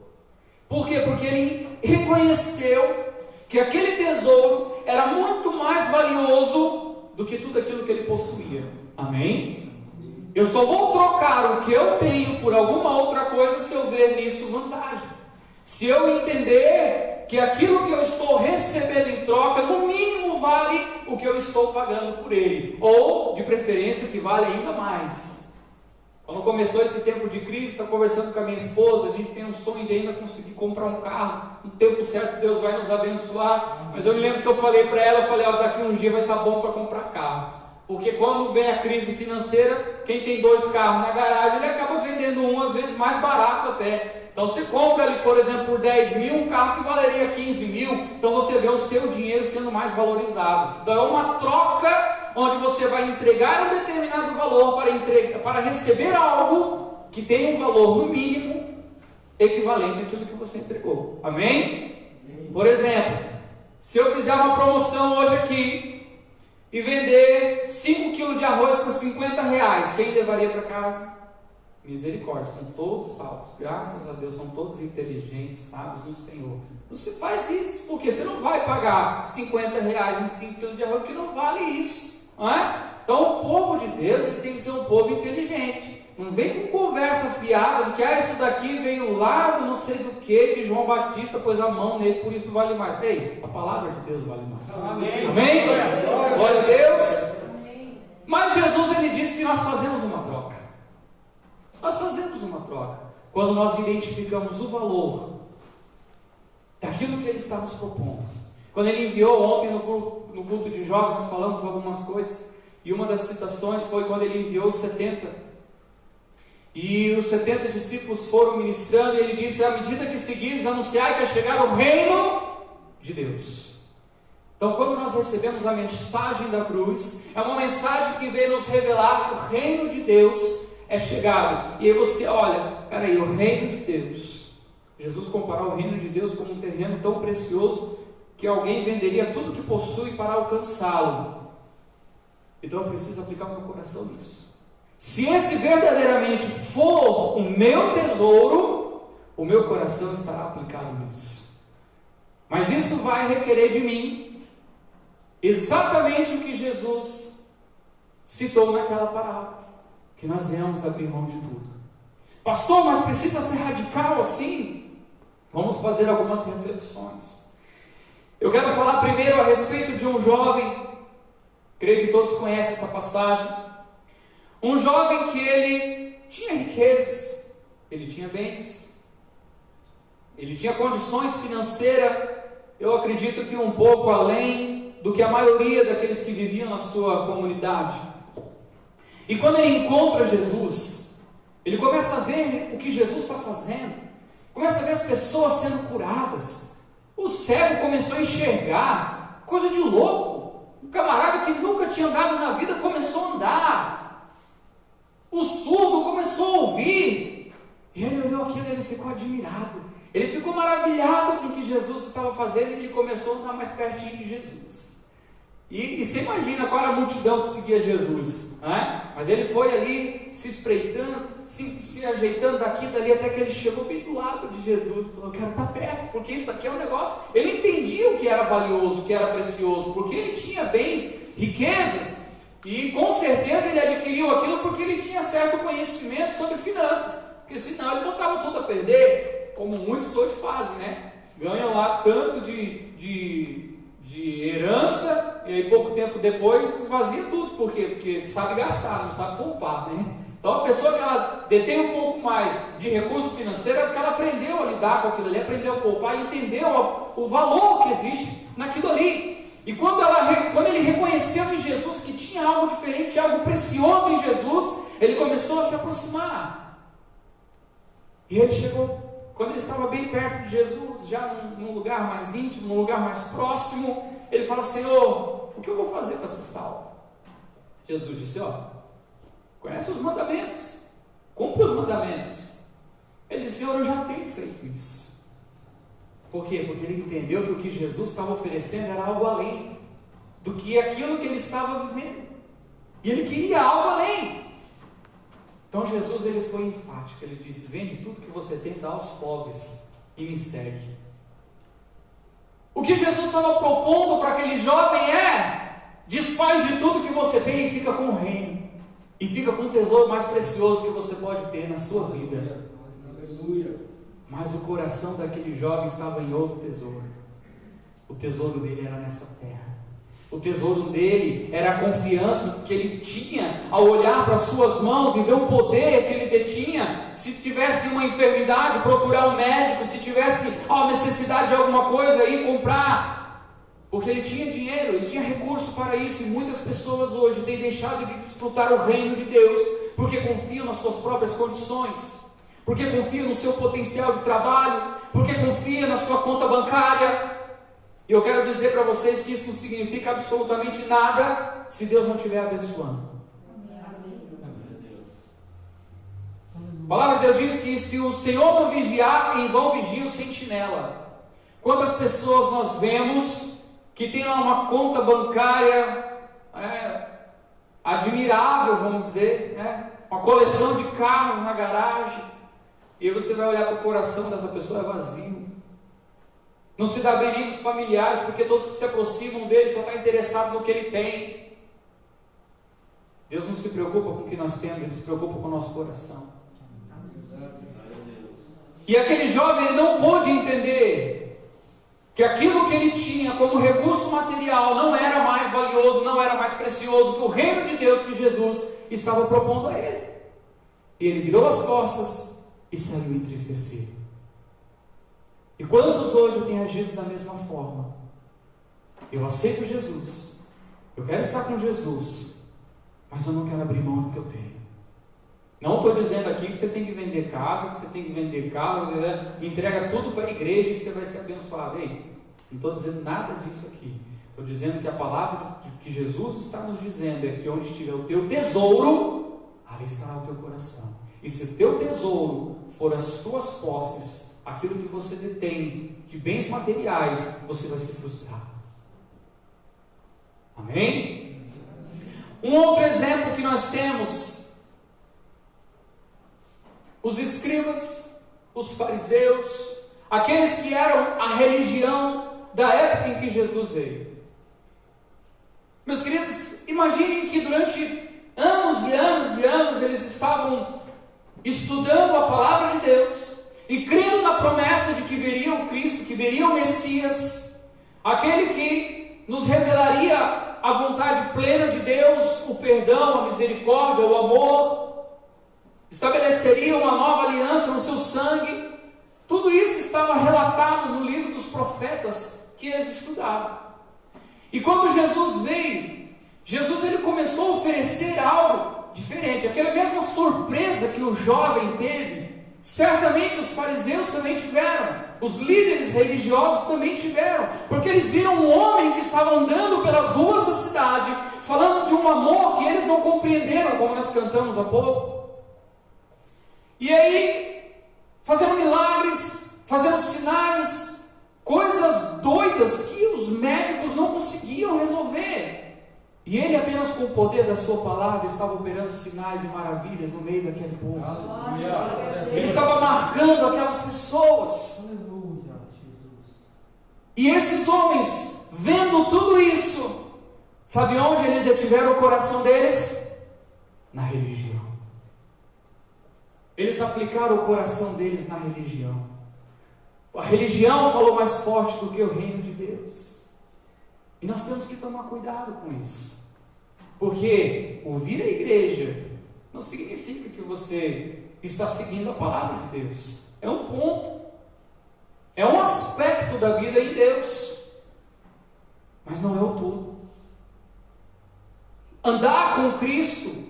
Por quê? Porque ele reconheceu que aquele tesouro era muito mais valioso do que tudo aquilo que ele possuía. Amém? Eu só vou trocar o que eu tenho por alguma outra coisa se eu ver nisso vantagem. Se eu entender que aquilo que eu estou recebendo em troca, no mínimo vale o que eu estou pagando por ele, ou de preferência que vale ainda mais. Quando começou esse tempo de crise, estou conversando com a minha esposa, a gente tem um sonho de ainda conseguir comprar um carro, no tempo certo Deus vai nos abençoar, mas eu me lembro que eu falei para ela, daqui um dia vai estar bom para comprar carro, porque quando vem a crise financeira, quem tem 2 carros na garagem, ele acaba vendendo um, às vezes mais barato até. Então você compra ali, por exemplo, por 10 mil, um carro que valeria 15 mil, então você vê o seu dinheiro sendo mais valorizado. Então é uma troca onde você vai entregar um determinado valor para receber algo que tem um valor no mínimo equivalente àquilo que você entregou. Amém? Por exemplo, se eu fizer uma promoção hoje aqui e vender 5 kg de arroz por R$50, quem levaria para casa? Misericórdia, são todos salvos, graças a Deus, são todos inteligentes, sábios no Senhor. Você faz isso, porque você não vai pagar R$50 em 5 kg de arroz, que não vale isso, não é? Então o povo de Deus ele tem que ser um povo inteligente, não vem com conversa fiada de que isso daqui veio lá, não sei do que João Batista pôs a mão nele, por isso vale mais. Ei, a palavra de Deus vale mais. Amém? Amém? Glória a Deus. Mas Jesus ele disse que nós fazemos uma troca. Nós fazemos uma troca quando nós identificamos o valor daquilo que Ele está nos propondo. Quando Ele enviou ontem no culto de jovens, nós falamos algumas coisas, e uma das citações foi quando Ele enviou os 70, e os 70 discípulos foram ministrando, e Ele disse: à medida que seguires, anunciai que é chegado o reino de Deus. Então, quando nós recebemos a mensagem da cruz, é uma mensagem que veio nos revelar que o reino de Deus é chegado. E aí você olha, peraí, o reino de Deus, Jesus comparou o reino de Deus como um terreno tão precioso que alguém venderia tudo que possui para alcançá-lo. Então eu preciso aplicar o meu coração nisso. Se esse verdadeiramente for o meu tesouro, o meu coração estará aplicado nisso. Mas isso vai requerer de mim exatamente o que Jesus citou naquela parábola, que nós venhamos abrir mão de tudo. Pastor, mas precisa ser radical assim? Vamos fazer algumas reflexões. Eu quero falar primeiro a respeito de um jovem, creio que todos conhecem essa passagem. Um jovem que ele tinha riquezas, ele tinha bens, ele tinha condições financeiras, eu acredito que um pouco além do que a maioria daqueles que viviam na sua comunidade. E quando ele encontra Jesus, ele começa a ver o que Jesus está fazendo, começa a ver as pessoas sendo curadas, o cego começou a enxergar, coisa de louco, um camarada que nunca tinha andado na vida começou a andar, o surdo começou a ouvir, e ele olhou aquilo e ele ficou admirado, ele ficou maravilhado com o que Jesus estava fazendo, e ele começou a andar mais pertinho de Jesus. E você imagina qual era a multidão que seguia Jesus, né? Mas ele foi ali se espreitando, se ajeitando daqui e dali, até que ele chegou bem do lado de Jesus, falou: eu quero estar perto, porque isso aqui é um negócio. Ele entendia o que era valioso, o que era precioso, porque ele tinha bens, riquezas, e com certeza ele adquiriu aquilo porque ele tinha certo conhecimento sobre finanças, porque senão ele botava tudo a perder, como muitos hoje fazem, né? Ganham lá tanto de herança, e aí pouco tempo depois esvazia tudo. Por quê? Porque sabe gastar, não sabe poupar, né? Então a pessoa que ela detém um pouco mais de recurso financeiro é porque ela aprendeu a lidar com aquilo ali, aprendeu a poupar e entendeu o valor que existe naquilo ali. E quando ele reconheceu em Jesus que tinha algo diferente, algo precioso em Jesus, ele começou a se aproximar. E ele chegou, quando ele estava bem perto de Jesus, já num lugar mais íntimo, num lugar mais próximo, ele fala: Senhor, o que eu vou fazer para ser salvo? Jesus disse: conhece os mandamentos, cumpre os mandamentos. Ele disse: Senhor, eu já tenho feito isso. Por quê? Porque ele entendeu que o que Jesus estava oferecendo era algo além do que aquilo que ele estava vivendo. E ele queria algo além. Então Jesus, ele foi enfático. Ele disse: vende tudo que você tem, dá aos pobres e me segue. O que Jesus estava propondo para aquele jovem é: desfaz de tudo que você tem e fica com o reino. E fica com o tesouro mais precioso que você pode ter na sua vida. Mas o coração daquele jovem estava em outro tesouro. O tesouro dele era nessa terra. O tesouro dele era a confiança que ele tinha ao olhar para as suas mãos e ver o poder que ele detinha. Se tivesse uma enfermidade, procurar um médico. Se tivesse a necessidade de alguma coisa, ir comprar. Porque ele tinha dinheiro, ele tinha recurso para isso. E muitas pessoas hoje têm deixado de desfrutar o reino de Deus porque confiam nas suas próprias condições, porque confiam no seu potencial de trabalho, porque confiam na sua conta bancária. E eu quero dizer para vocês que isso não significa absolutamente nada se Deus não estiver abençoando. A palavra de Deus diz que se o Senhor não vigiar, em vão vigia o sentinela. Quantas pessoas nós vemos que tem lá uma conta bancária admirável, vamos dizer, uma coleção de carros na garagem, e aí você vai olhar para o coração dessa pessoa, é vazio. Não se dá bem nem com os familiares, porque todos que se aproximam dele só estão interessados no que ele tem. Deus não se preocupa com o que nós temos, Ele se preocupa com o nosso coração. E aquele jovem, ele não pôde entender que aquilo que ele tinha como recurso material não era mais valioso, não era mais precioso que o reino de Deus que Jesus estava propondo a ele. E ele virou as costas e saiu entristecido. E quantos hoje têm agido da mesma forma? Eu aceito Jesus, eu quero estar com Jesus, mas eu não quero abrir mão do que eu tenho. Não estou dizendo aqui que você tem que vender casa, que você tem que vender carro, entrega tudo para a igreja e que você vai ser abençoado. Ei, não estou dizendo nada disso aqui. Estou dizendo que a palavra que Jesus está nos dizendo é que onde estiver o teu tesouro, ali estará o teu coração. E se o teu tesouro for as tuas posses, aquilo que você detém de bens materiais, você vai se frustrar. Amém? Um outro exemplo que nós temos: os escribas, os fariseus, aqueles que eram a religião da época em que Jesus veio. Meus queridos, imaginem que durante anos e anos e anos eles estavam estudando a palavra de Deus e crendo na promessa de que viria o Cristo, que viria o Messias, aquele que nos revelaria a vontade plena de Deus, o perdão, a misericórdia, o amor, estabeleceria uma nova aliança no seu sangue. Tudo isso estava relatado no livro dos profetas que eles estudavam. E quando Jesus veio, ele começou a oferecer algo diferente. Aquela mesma surpresa que o jovem teve, certamente os fariseus também tiveram, os líderes religiosos também tiveram, porque eles viram um homem que estava andando pelas ruas da cidade, falando de um amor que eles não compreenderam, como nós cantamos há pouco. E aí, fazendo milagres, fazendo sinais, coisas doidas que os médicos não conseguiam resolver. E ele, apenas com o poder da sua palavra, estava operando sinais e maravilhas no meio daquele povo. Ele estava marcando aquelas pessoas. E esses homens, vendo tudo isso, sabe onde eles detiveram o coração deles? Na religião. Eles aplicaram o coração deles na religião. A religião falou mais forte do que o reino de Deus. E nós temos que tomar cuidado com isso. Porque ouvir a igreja não significa que você está seguindo a palavra de Deus. É um ponto. É um aspecto da vida em Deus. Mas não é o tudo. Andar com Cristo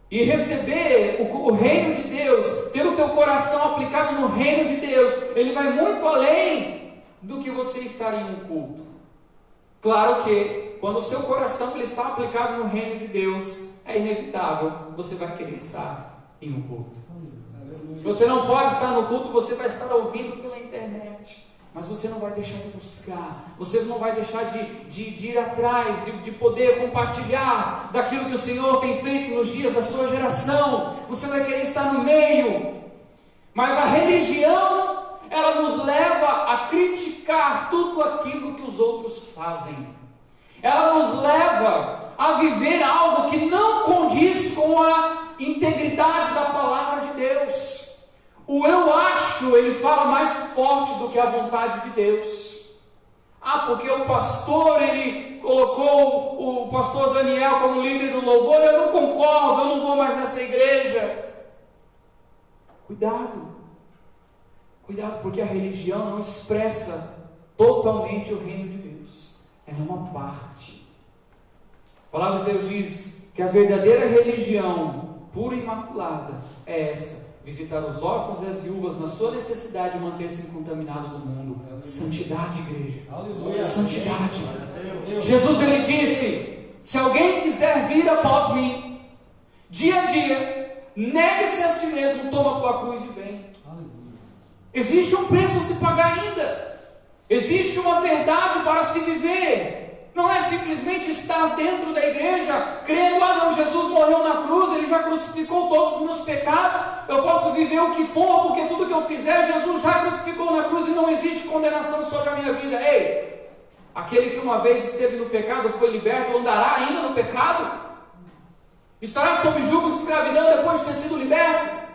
e receber o reino de Deus, ter o teu coração aplicado no reino de Deus, ele vai muito além do que você estar em um culto. Claro que quando o seu coração ele está aplicado no reino de Deus, é inevitável, você vai querer estar em um culto. Você não pode estar no culto, você vai estar ouvindo pela internet. Mas você não vai deixar de buscar, você não vai deixar de ir atrás, de poder compartilhar daquilo que o Senhor tem feito nos dias da sua geração. Você vai querer estar no meio. Mas a religião, ela nos leva a criticar tudo aquilo que os outros fazem. Ela nos leva a viver algo que não condiz com a integridade da palavra de Deus. O eu acho, ele fala mais forte do que a vontade de Deus. Porque o pastor, ele colocou o pastor Daniel como líder do louvor. Eu não concordo, eu não vou mais nessa igreja. Cuidado, porque a religião não expressa totalmente o reino de Deus. Ela é uma parte. A palavra de Deus diz que a verdadeira religião, pura e imaculada, é essa: visitar os órfãos e as viúvas na sua necessidade e manter-se incontaminado do mundo. Santidade, igreja. Aleluia. Santidade. Jesus, ele disse: se alguém quiser vir após mim, dia a dia, negue-se a si mesmo, toma a tua cruz e vem. Existe um preço a se pagar ainda. Existe uma verdade para se viver. Não é simplesmente estar dentro da igreja crendo: não, Jesus morreu na cruz, ele já crucificou todos os meus pecados, eu posso viver o que for, porque tudo que eu fizer, Jesus já crucificou na cruz e não existe condenação sobre a minha vida. Ei, aquele que uma vez esteve no pecado, foi liberto, andará ainda no pecado? Estará sob julgo de escravidão depois de ter sido liberto?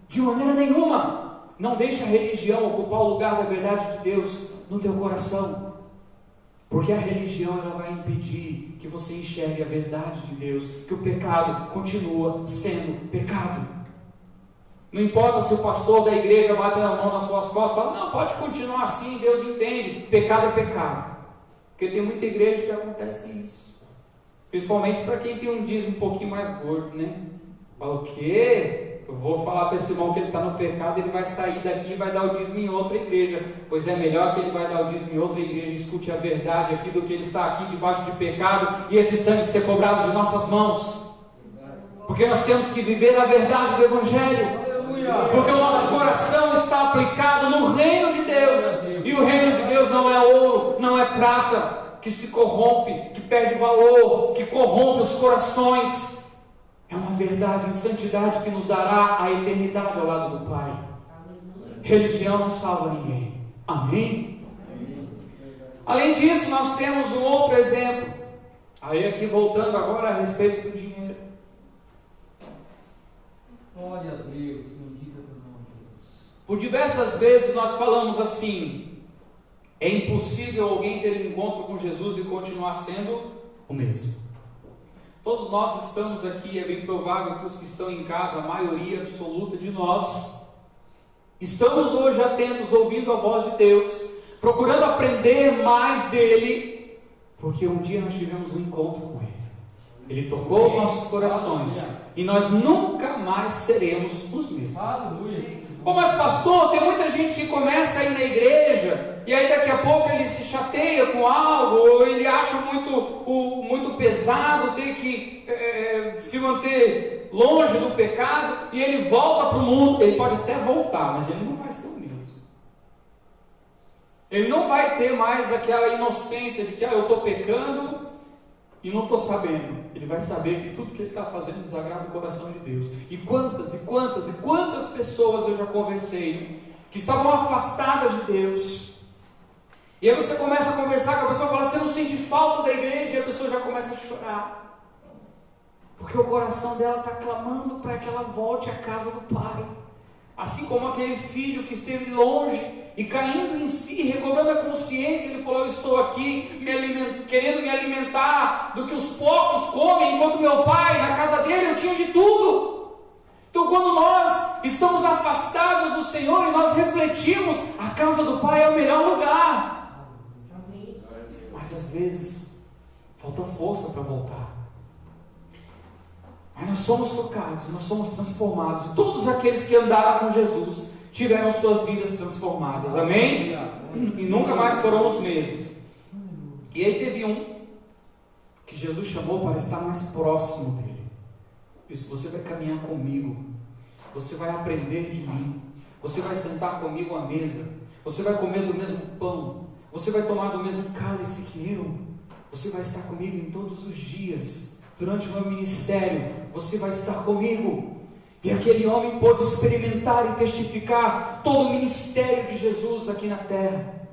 De maneira nenhuma. Não deixe a religião ocupar o lugar da verdade de Deus no teu coração. Porque a religião, ela vai impedir que você enxergue a verdade de Deus, que o pecado continua sendo pecado. Não importa se o pastor da igreja bate a mão nas suas costas e fala: não, pode continuar assim, Deus entende. Pecado é pecado. Porque tem muita igreja que acontece isso. Principalmente para quem tem um dízimo um pouquinho mais gordo, né? Fala: o quê? Eu vou falar para esse irmão que ele está no pecado, ele vai sair daqui e vai dar o dízimo em outra igreja. Pois é melhor que ele vai dar o dízimo em outra igreja e escute a verdade aqui, do que ele estar aqui debaixo de pecado e esse sangue ser cobrado de nossas mãos. Porque nós temos que viver a verdade do Evangelho. Porque o nosso coração está aplicado no reino de Deus. E o reino de Deus não é ouro, não é prata, que se corrompe, que perde valor, que corrompe os corações. É uma verdade em santidade que nos dará a eternidade ao lado do Pai. Religião não salva ninguém. Amém? Além disso, nós temos um outro exemplo. Aí aqui voltando agora a respeito do dinheiro. Glória a Deus, bendita pelo nome de Deus. Por diversas vezes nós falamos assim: é impossível alguém ter um encontro com Jesus e continuar sendo o mesmo. Todos nós estamos aqui, é bem provável que os que estão em casa, a maioria absoluta de nós, estamos hoje atentos, ouvindo a voz de Deus, procurando aprender mais dele, porque um dia nós tivemos um encontro com Ele. Ele tocou os nossos corações e nós nunca mais seremos os mesmos. Aleluia. Pô, mas pastor, tem muita gente que começa a ir na igreja e aí daqui a pouco ele se chateia com algo, ou ele acha muito pesado ter que se manter longe do pecado e ele volta para o mundo. Ele pode até voltar, mas ele não vai ser o mesmo. Ele não vai ter mais aquela inocência de que eu estou pecando e não estou sabendo. Ele vai saber que tudo que ele está fazendo desagrada o coração de Deus. E quantas pessoas eu já conversei que estavam afastadas de Deus. E aí você começa a conversar com a pessoa e fala: você não sente falta da igreja? E a pessoa já começa a chorar. Porque o coração dela está clamando para que ela volte à casa do Pai. Assim como aquele filho que esteve longe e caindo em si, recobrando a consciência, ele falou: eu estou aqui querendo me alimentar do que os porcos comem, enquanto meu pai, na casa dele, eu tinha de tudo. Então, quando nós estamos afastados do Senhor e nós refletimos, a casa do Pai é o melhor lugar. Mas às vezes falta força para voltar. Mas nós somos tocados, nós somos transformados. Todos aqueles que andaram com Jesus tiveram suas vidas transformadas, amém? E nunca mais foram os mesmos. E aí teve um que Jesus chamou para estar mais próximo dele. Disse: você vai caminhar comigo, você vai aprender de mim, você vai sentar comigo à mesa, você vai comer do mesmo pão, você vai tomar do mesmo cálice que eu, você vai estar comigo em todos os dias, durante o meu ministério, você vai estar comigo. E aquele homem pôde experimentar e testificar todo o ministério de Jesus aqui na terra.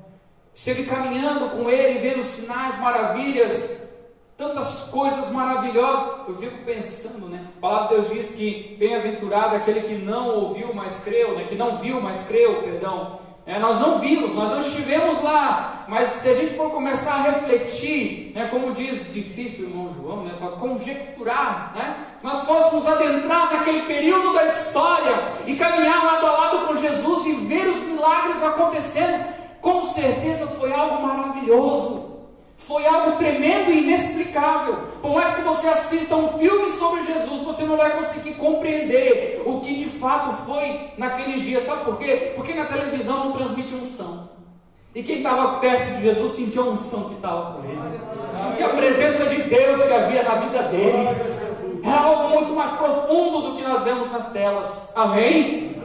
Esteve caminhando com ele, vendo sinais, maravilhas, tantas coisas maravilhosas. Eu fico pensando, né? A palavra de Deus diz que bem-aventurado é aquele que não ouviu, mas creu, né? Que não viu, mas creu, perdão. Nós não vimos, nós não estivemos lá, mas se a gente for começar a refletir, né, como diz difícil o irmão João, né, conjecturar, né, se nós fôssemos adentrar naquele período da história e caminhar lado a lado com Jesus e ver os milagres acontecendo, com certeza foi algo maravilhoso, foi algo tremendo e inexplicável. Por mais que você assista um filme sobre Jesus, você não vai conseguir compreender o que de fato foi naqueles dias. Sabe por quê? Porque na televisão não transmite unção. E quem estava perto de Jesus sentia a unção que estava com ele, sentia a presença de Deus que havia na vida dele. Era algo muito mais profundo do que nós vemos nas telas. Amém?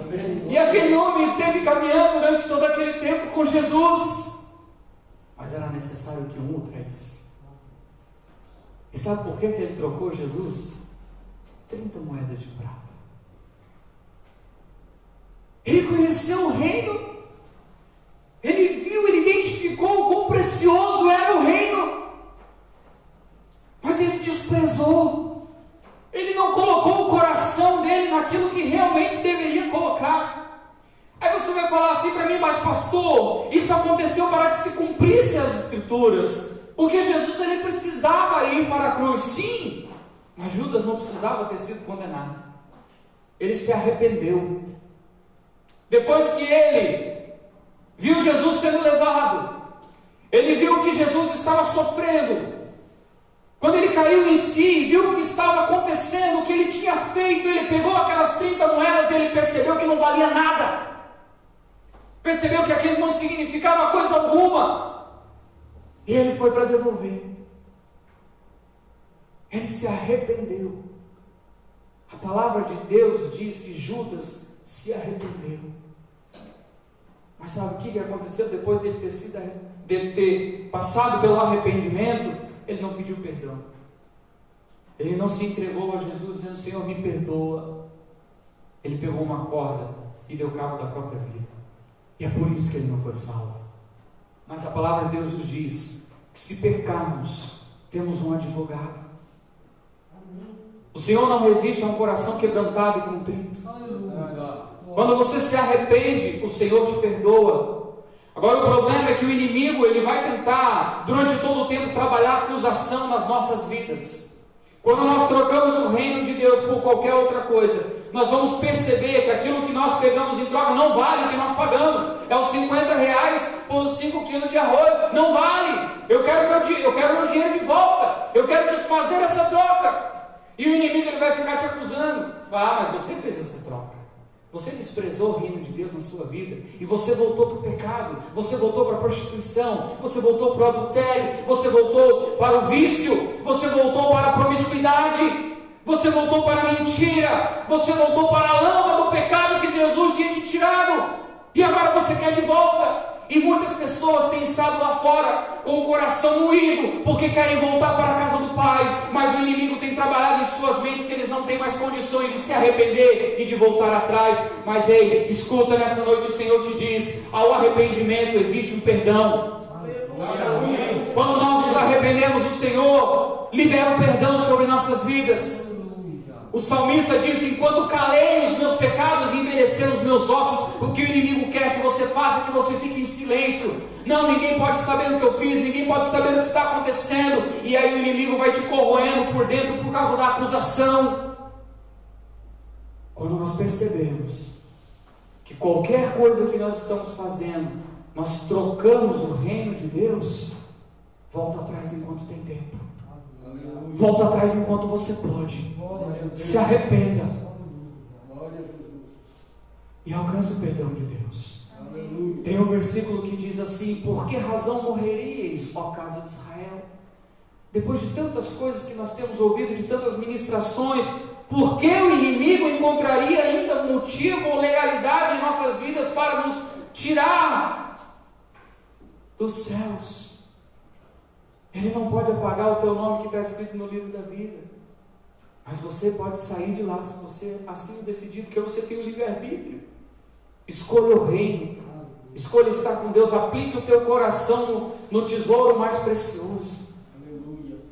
E aquele homem esteve caminhando durante todo aquele tempo com Jesus. Mas era necessário que um o traísse. E sabe por que ele trocou Jesus? 30 moedas de prata. Ele conheceu o reino. Ele viu, ele identificou o quão precioso era o reino. Mas ele desprezou. Ele não colocou o coração dele naquilo que realmente deveria colocar. Aí você vai falar assim para mim, mas pastor, isso aconteceu para que se cumprissem as escrituras, porque Jesus ele precisava ir para a cruz. Sim, mas Judas não precisava ter sido condenado. Ele se arrependeu. Depois que ele viu Jesus sendo levado, ele viu que Jesus estava sofrendo. Quando ele caiu em si, viu o que estava acontecendo, o que ele tinha feito, ele pegou aquelas 30 moedas e ele percebeu que não valia nada. Percebeu que aquilo não significava coisa alguma. E ele foi para devolver. Ele se arrependeu. A palavra de Deus diz que Judas se arrependeu. Mas sabe o que aconteceu depois dele ter passado pelo arrependimento? Ele não pediu perdão. Ele não se entregou a Jesus dizendo: Senhor, me perdoa. Ele pegou uma corda e deu cabo da própria vida. E é por isso que ele não foi salvo. Mas a palavra de Deus nos diz que se pecarmos, temos um advogado. O Senhor não resiste a um coração quebrantado e contrito. Quando você se arrepende, o Senhor te perdoa. Agora o problema é que o inimigo ele vai tentar durante todo o tempo trabalhar acusação nas nossas vidas. Quando nós trocamos o reino de Deus por qualquer outra coisa, nós vamos perceber que aquilo que nós pegamos em troca não vale o que nós pagamos. É os R$50 por 5 quilos de arroz. Não vale. Eu quero meu dinheiro de volta. Eu quero desfazer essa troca. E o inimigo ele vai ficar te acusando. Ah, mas você fez essa troca. Você desprezou o reino de Deus na sua vida. E você voltou para o pecado. Você voltou para a prostituição. Você voltou para o adultério. Você voltou para o vício. Você voltou para a promiscuidade. Você voltou para a mentira. Você voltou para a lama do pecado que Jesus tinha te tirado. E agora você quer de volta. E muitas pessoas têm estado lá fora com o coração moído, porque querem voltar para a casa do Pai, mas o inimigo tem trabalhado em suas mentes que eles não têm mais condições de se arrepender e de voltar atrás. Mas ei, escuta, nessa noite o Senhor te diz: ao arrependimento existe um perdão. Quando nós nos arrependemos, o Senhor libera o perdão sobre nossas vidas. O salmista diz: enquanto calei os meus pecados e envelheceram os meus ossos, o que o inimigo quer que você faça é que você fique em silêncio. Não, ninguém pode saber o que eu fiz, ninguém pode saber o que está acontecendo. E aí o inimigo vai te corroendo por dentro por causa da acusação. Quando nós percebemos que qualquer coisa que nós estamos fazendo, nós trocamos o reino de Deus, volta atrás enquanto tem tempo. Volta atrás enquanto você pode. Se arrependa e alcance o perdão de Deus. Tem um versículo que diz assim: por que razão morreríeis, ó casa de Israel? Depois de tantas coisas que nós temos ouvido, de tantas ministrações, Por que o inimigo encontraria ainda motivo ou legalidade em nossas vidas para nos tirar dos céus? Ele não pode apagar o teu nome que está escrito no livro da vida, mas você pode sair de lá se você assim decidir, porque você tem o livre-arbítrio. Escolha o reino, escolha estar com Deus, aplique o teu coração no tesouro mais precioso.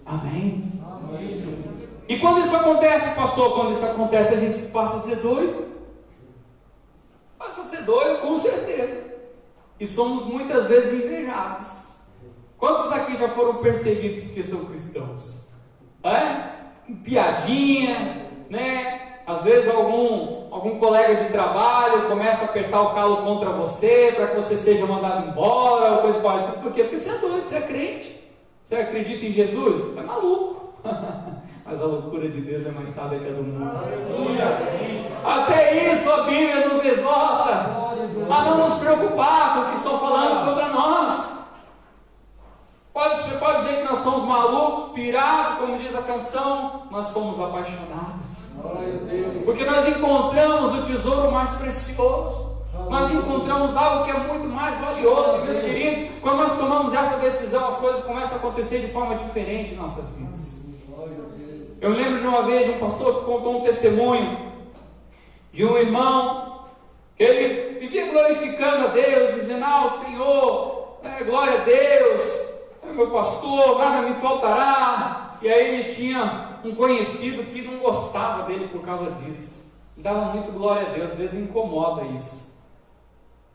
Amém? Amém. E quando isso acontece, pastor, quando isso acontece, a gente passa a ser doido. Passa a ser doido, com certeza. E somos muitas vezes invejados. Quantos aqui já foram perseguidos porque são cristãos? Piadinha, né? Às vezes algum colega de trabalho começa a apertar o calo contra você, para que você seja mandado embora, ou coisa parecida. Por quê? Porque você é doido, você é crente. Você acredita em Jesus? É maluco. Mas a loucura de Deus é mais sábia que a do mundo. Até isso a Bíblia nos exorta a não nos preocupar com o que estão falando contra nós. Você pode dizer que nós somos malucos, pirados, como diz a canção, nós somos apaixonados. Porque nós encontramos o tesouro mais precioso. Nós encontramos algo que é muito mais valioso. E, meus queridos, quando nós tomamos essa decisão, as coisas começam a acontecer de forma diferente em nossas vidas. Eu lembro de uma vez de um pastor que contou um testemunho de um irmão que ele vivia glorificando a Deus, dizendo: Senhor, glória a Deus, é meu pastor, nada me faltará. E aí ele tinha um conhecido que não gostava dele por causa disso. Dava muito glória a Deus, às vezes incomoda isso.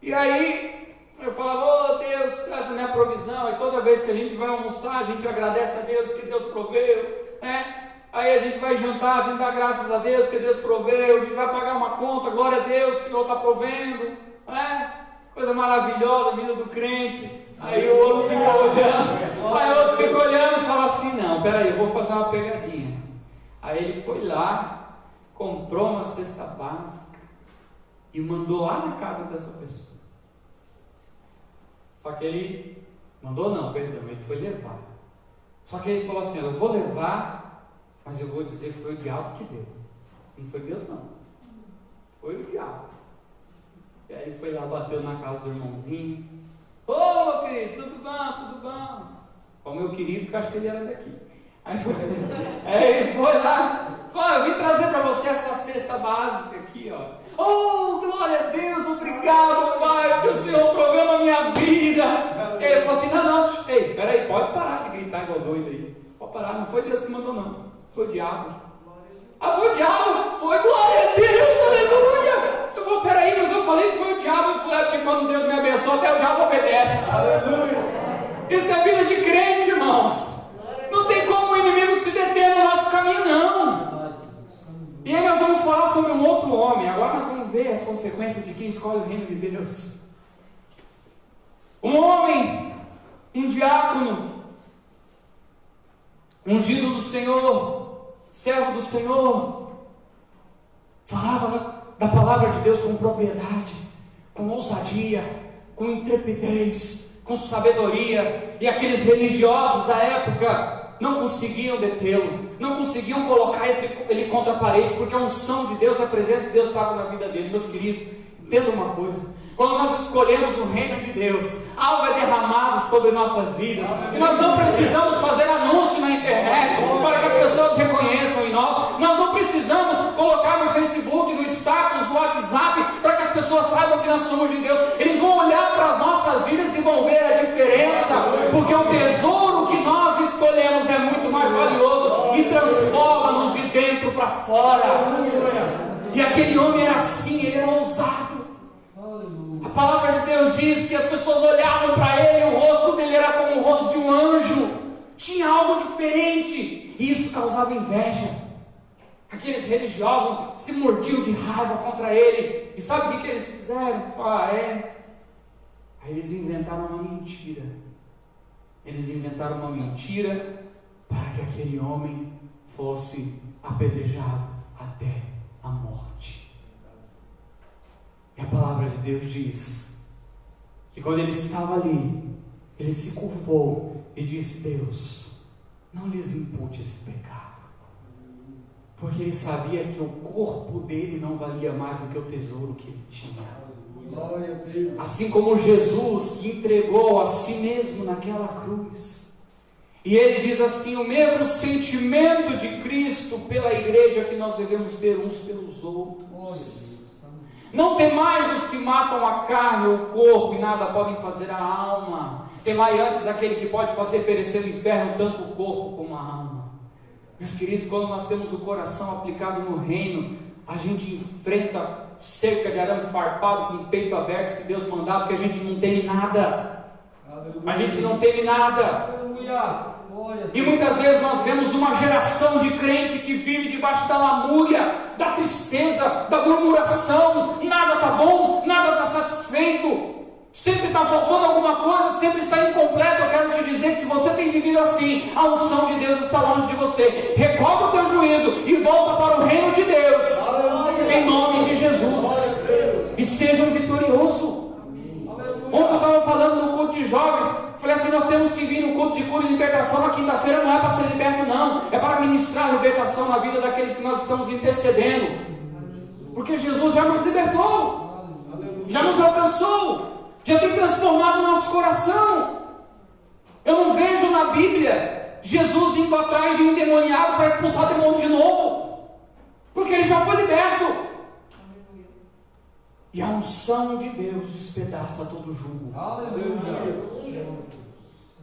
E aí eu falava: Deus, traz a minha provisão. E toda vez que a gente vai almoçar, a gente agradece a Deus que Deus proveu, né? Aí a gente vai jantar, a gente dá graças a Deus que Deus proveu. A gente vai pagar uma conta, glória a Deus, o Senhor está provendo, né? Coisa maravilhosa, a vida do crente. Aí o outro fica olhando e fala assim: não, peraí, eu vou fazer uma pegadinha. Aí ele foi lá, comprou uma cesta básica e mandou lá na casa dessa pessoa. Só que ele ele foi levar. Só que ele falou assim: eu vou levar, mas eu vou dizer que foi o diabo que deu. Não foi Deus não, foi o diabo. E aí ele foi lá, bateu na casa do irmãozinho: ô meu querido, tudo bom? O meu querido, que eu acho que ele era daqui. Aí ele foi lá, falou: eu vim trazer para você essa cesta básica aqui, ó. Oh, glória a Deus, obrigado, Pai, que o Senhor proveu na minha vida. Ele falou assim: não, ei, peraí, pode parar de gritar igual doido aí. Pode parar, não foi Deus que mandou não, foi o diabo. Foi o diabo? Foi, glória a Deus, aleluia. Eu falei: peraí, mas eu falei que foi o diabo. Ele falou: porque quando Deus me abençoa, até o diabo obedece. Aleluia. Isso é vida de crente, irmãos. Não tem como o inimigo se deter no nosso caminho, não. E aí nós vamos falar sobre um outro homem. Agora nós vamos ver as consequências de quem escolhe o reino de Deus. Um homem, um diácono, ungido do Senhor, servo do Senhor, falava da palavra de Deus com propriedade, com ousadia, com intrepidez, com sabedoria. E aqueles religiosos da época não conseguiam detê-lo, não conseguiam colocar ele contra a parede, porque a unção de Deus, a presença de Deus estava na vida dele. Meus queridos, entenda uma coisa: quando nós escolhemos o reino de Deus, algo é derramado sobre nossas vidas, e nós não precisamos fazer anúncio na internet para que as pessoas reconheçam em nós. Nós não precisamos colocar no Facebook, no status, no WhatsApp, para que as pessoas saibam que nós somos de Deus. Eles vão olhar para as nossas vidas e vão ver a diferença, porque o tesouro que nós escolhemos é muito mais valioso e transforma-nos de dentro para fora. E aquele homem era assim, ele era ousado. A palavra de Deus diz que as pessoas olhavam para ele e o rosto dele era como o rosto de um anjo. Tinha algo diferente e isso causava inveja. Aqueles religiosos se mordiam de raiva contra ele. E sabe o que eles fizeram? Aí eles inventaram uma mentira. Eles inventaram uma mentira para que aquele homem fosse apedrejado até a morte. E a palavra de Deus diz que quando ele estava ali, ele se curvou e disse: Deus, não lhes impute esse pecado, Porque ele sabia que o corpo dele não valia mais do que o tesouro que ele tinha. Assim como Jesus que entregou a si mesmo naquela cruz. E ele diz assim: o mesmo sentimento de Cristo pela igreja que nós devemos ter uns pelos outros. Não temais os que matam a carne ou o corpo e nada podem fazer a alma. Temai antes aquele que pode fazer perecer no inferno tanto o corpo como a alma. Meus queridos, quando nós temos o coração aplicado no reino, a gente enfrenta cerca de arame farpado com o peito aberto, se Deus mandar, porque a gente não teme nada. A gente não teme nada. E muitas vezes nós vemos uma geração de crente que vive debaixo da lamúria, da tristeza, da murmuração. Nada está bom, nada está satisfeito, sempre está faltando alguma coisa, sempre está incompleto. Eu quero te dizer que se você tem vivido assim, a unção de Deus está longe de você. Recobre o teu juízo e volta para o reino de Deus, em nome de Jesus, e seja um vitorioso. Ontem eu estava falando no culto de jovens, falei assim: nós temos que vir no culto de cura e libertação na quinta-feira, não é para ser liberto não, é para ministrar libertação na vida daqueles que nós estamos intercedendo, porque Jesus já nos libertou, já nos alcançou, já tem transformado o nosso coração. Eu não vejo na Bíblia Jesus indo atrás de endemoniado para expulsar demônio de novo, porque ele já foi liberto. E a unção de Deus despedaça todo jugo.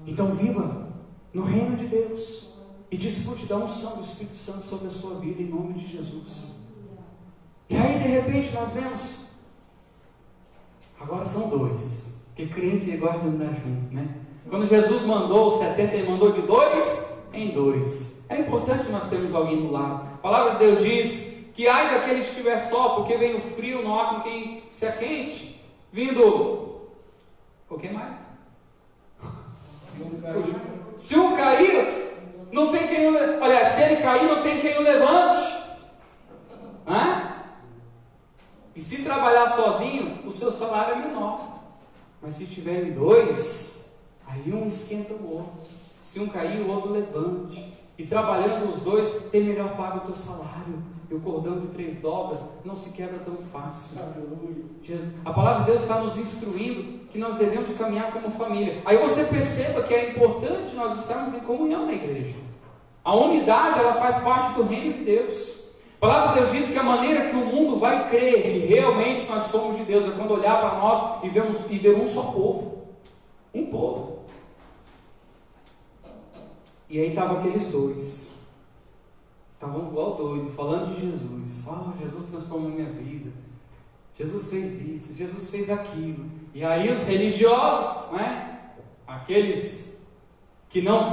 Então viva no reino de Deus e desfrute da unção do Espírito Santo sobre a sua vida, em nome de Jesus. E aí de repente nós vemos, agora são dois, porque crente gosta de andar junto, né? Quando Jesus mandou os 70, ele mandou de 2 em 2. É importante nós termos alguém do lado. A palavra de Deus diz que ai daquele que estiver só, porque vem o frio, não há com quem se aquente. Vindo, o que mais? Se um cair, não tem quem o levante. Olha, se ele cair, não tem quem o levante. E se trabalhar sozinho, o seu salário é menor. Mas se tiver em 2, aí um esquenta o outro. Se um cair, o outro levante. E trabalhando os dois, tem melhor pago o teu salário. E o cordão de 3 dobras não se quebra tão fácil. Jesus, a palavra de Deus está nos instruindo que nós devemos caminhar como família. Aí você perceba que é importante nós estarmos em comunhão na igreja. A unidade, ela faz parte do reino de Deus. A palavra de Deus diz que a maneira que o mundo vai crer que realmente nós somos de Deus é quando olhar para nós e ver um só povo. Um povo. E aí estavam aqueles dois. Estavam igual doido, falando de Jesus. Jesus transformou minha vida. Jesus fez isso, Jesus fez aquilo. E aí os religiosos, aqueles que não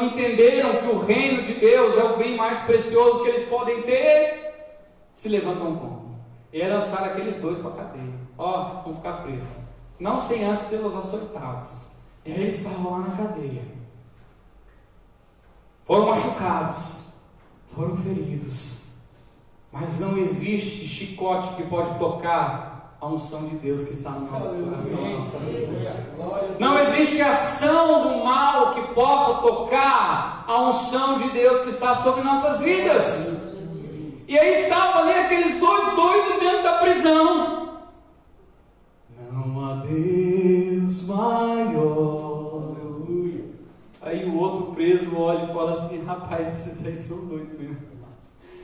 entenderam que o reino de Deus é o bem mais precioso que eles podem ter, se levantam contra. E aí lançaram aqueles dois para a cadeia. Vocês vão ficar presos. Não sem antes tê-los açoitados. E aí eles estavam lá na cadeia. Foram machucados. Foram feridos, mas não existe chicote que pode tocar a unção de Deus que está no nosso coração, na nossa vida. Não existe ação do mal que possa tocar a unção de Deus que está sobre nossas vidas. E aí estavam ali aqueles dois doidos dentro da prisão. Não há Deus maior. Aí o outro preso olha e fala assim: rapaz, esses daí são doidos mesmo.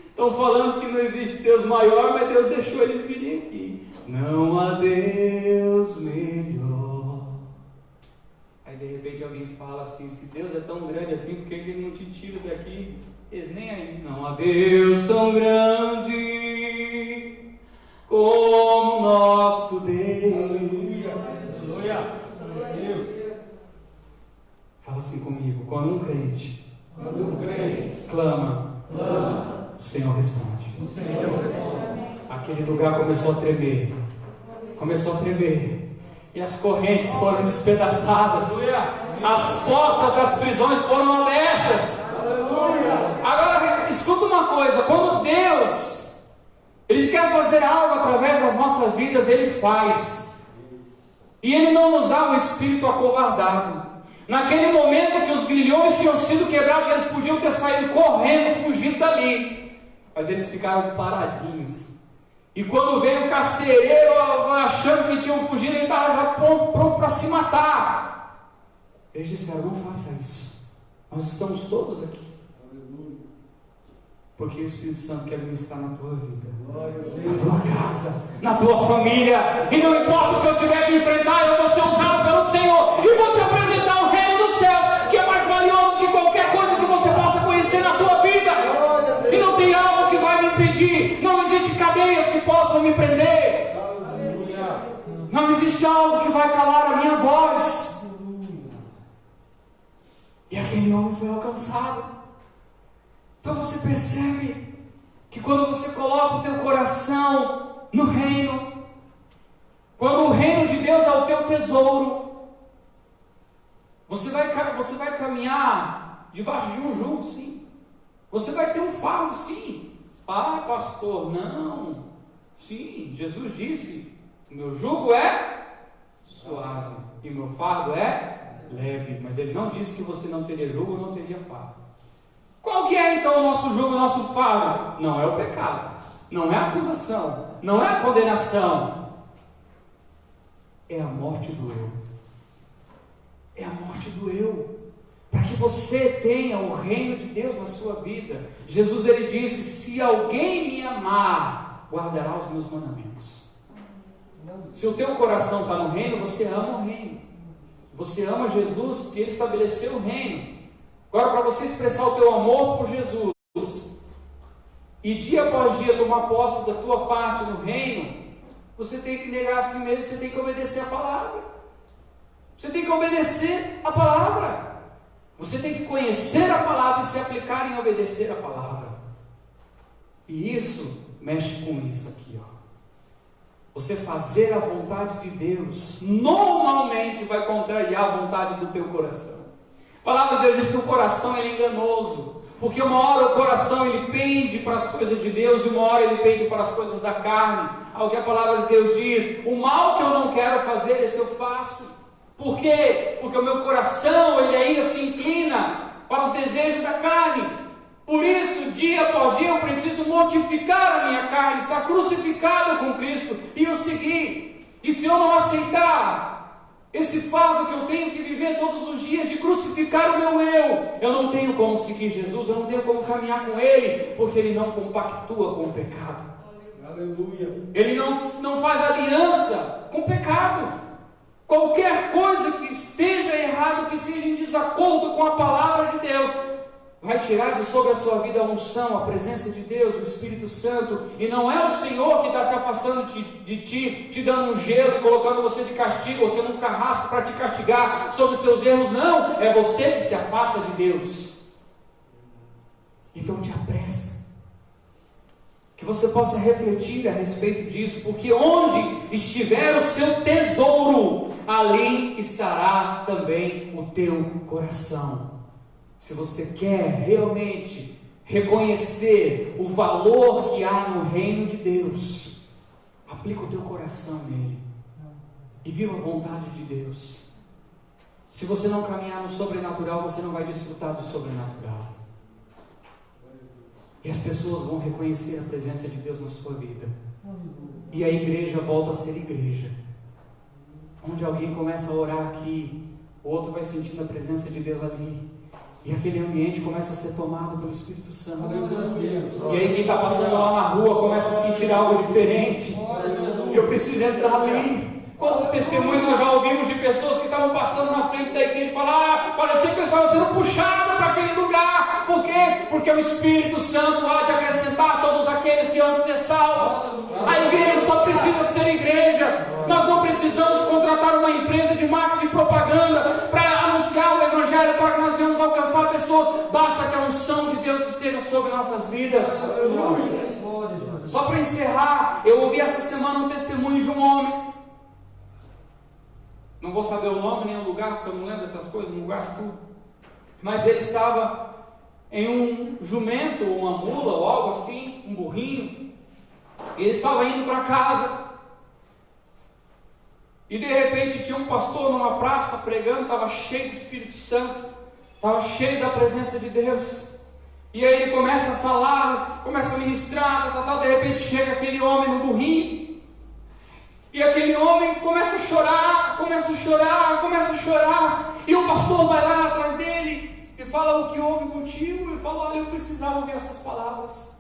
Estão falando que não existe Deus maior, mas Deus deixou eles virem aqui. Não há Deus melhor. Aí de repente alguém fala assim: se Deus é tão grande assim, por que Ele não te tira daqui? Eles nem aí. Não há Deus tão grande como nosso Deus. Fala assim comigo: quando um crente clama, o Senhor responde. Aquele lugar começou a tremer. E as correntes foram despedaçadas. As portas das prisões foram abertas. Agora escuta uma coisa: quando Deus Ele quer fazer algo através das nossas vidas, Ele faz. E Ele não nos dá um espírito acovardado. Naquele momento que os grilhões tinham sido quebrados, eles podiam ter saído correndo, fugindo dali. mas eles ficaram paradinhos. E quando veio o carcereiro, achando que tinham fugido, ele estava já pronto para se matar. Eles disseram: não faça isso, nós estamos todos aqui. Porque o Espírito Santo quer ministrar na tua vida, na tua casa, na tua família. E não importa o que eu tiver que enfrentar, eu vou ser usado pelo Senhor. E vou te apresentar o reino dos céus, que é mais valioso que qualquer coisa que você possa conhecer na tua vida. E não tem algo que vai me impedir. Não existe cadeias que possam me prender. Não existe algo que vai calar a minha voz. E aquele homem foi alcançado. Então você percebe que quando você coloca o teu coração no reino, quando o reino de Deus é o teu tesouro, você vai caminhar debaixo de um jugo, sim. Você vai ter um fardo, sim. Ah, pastor, não. Sim, Jesus disse: meu jugo é suave e meu fardo é leve. Mas ele não disse que você não teria jugo, não teria fardo. Qual que é então o nosso jugo, o nosso fardo? Não é o pecado, não é a acusação, não é a condenação, é a morte do eu. É a morte do eu. Para que você tenha o reino de Deus na sua vida, Jesus ele disse: se alguém me amar, guardará os meus mandamentos. Se o teu coração está no reino, você ama o reino. Você ama Jesus porque ele estabeleceu o reino. Agora, para você expressar o teu amor por Jesus e dia após dia tomar posse da tua parte no reino, você tem que negar a si mesmo, você tem que obedecer a palavra. Você tem que obedecer a palavra. Você tem que conhecer a palavra e se aplicar em obedecer a palavra. E isso mexe com isso aqui, ó. Você fazer a vontade de Deus normalmente vai contrariar a vontade do teu coração. A palavra de Deus diz que o coração ele é enganoso, porque uma hora o coração ele pende para as coisas de Deus e uma hora ele pende para as coisas da carne. Ao que a palavra de Deus diz: o mal que eu não quero fazer, esse eu faço. Por quê? Porque o meu coração ele ainda se inclina para os desejos da carne. Por isso, dia após dia, eu preciso mortificar a minha carne, estar crucificado com Cristo e o seguir. E se eu não aceitar esse fardo que eu tenho que viver todos os dias de crucificar o meu eu não tenho como seguir Jesus, eu não tenho como caminhar com Ele, porque Ele não compactua com o pecado. Aleluia. Ele não faz aliança com o pecado. Qualquer coisa que esteja errado, que seja em desacordo com a palavra de Deus, vai tirar de sobre a sua vida a unção, a presença de Deus, o Espírito Santo. E não é o Senhor que está se afastando de ti, te dando um gelo e colocando você de castigo, ou sendo um carrasco para te castigar sobre os seus erros. Não, é você que se afasta de Deus. Então te apressa, que você possa refletir a respeito disso, porque onde estiver o seu tesouro, ali estará também o teu coração. Se você quer realmente reconhecer o valor que há no reino de Deus, aplica o teu coração nele e viva a vontade de Deus. Se você não caminhar no sobrenatural, você não vai desfrutar do sobrenatural. E as pessoas vão reconhecer a presença de Deus na sua vida. E a igreja volta a ser igreja. Onde alguém começa a orar aqui, o outro vai sentindo a presença de Deus ali. E aquele ambiente começa a ser tomado pelo Espírito Santo. E aí quem está passando lá na rua começa a sentir algo diferente. Eu preciso entrar ali. Quantos testemunhos nós já ouvimos de pessoas que estavam passando na frente da igreja e falaram: parecia que eles estavam sendo puxados para aquele lugar. Por quê? Porque o Espírito Santo há de acrescentar a todos aqueles que hão de ser salvos. A igreja só precisa ser igreja. Nós não precisamos contratar uma empresa de marketing e propaganda para anunciar o Evangelho, para que nós venhamos alcançar pessoas. Basta que a unção de Deus esteja sobre nossas vidas. Só para encerrar, eu ouvi essa semana um testemunho de um homem. Não vou saber o nome nem o lugar, porque eu não lembro dessas coisas, não guardo tudo. Mas ele estava em um jumento, ou uma mula, ou algo assim, um burrinho. Ele estava indo para casa. E de repente tinha um pastor numa praça pregando, estava cheio do Espírito Santo, estava cheio da presença de Deus. E aí ele começa a falar, começa a ministrar, de repente chega aquele homem no burrinho. E aquele homem começa a chorar, e o pastor vai lá atrás dele e fala: o que houve contigo? E fala: olha, eu precisava ouvir essas palavras.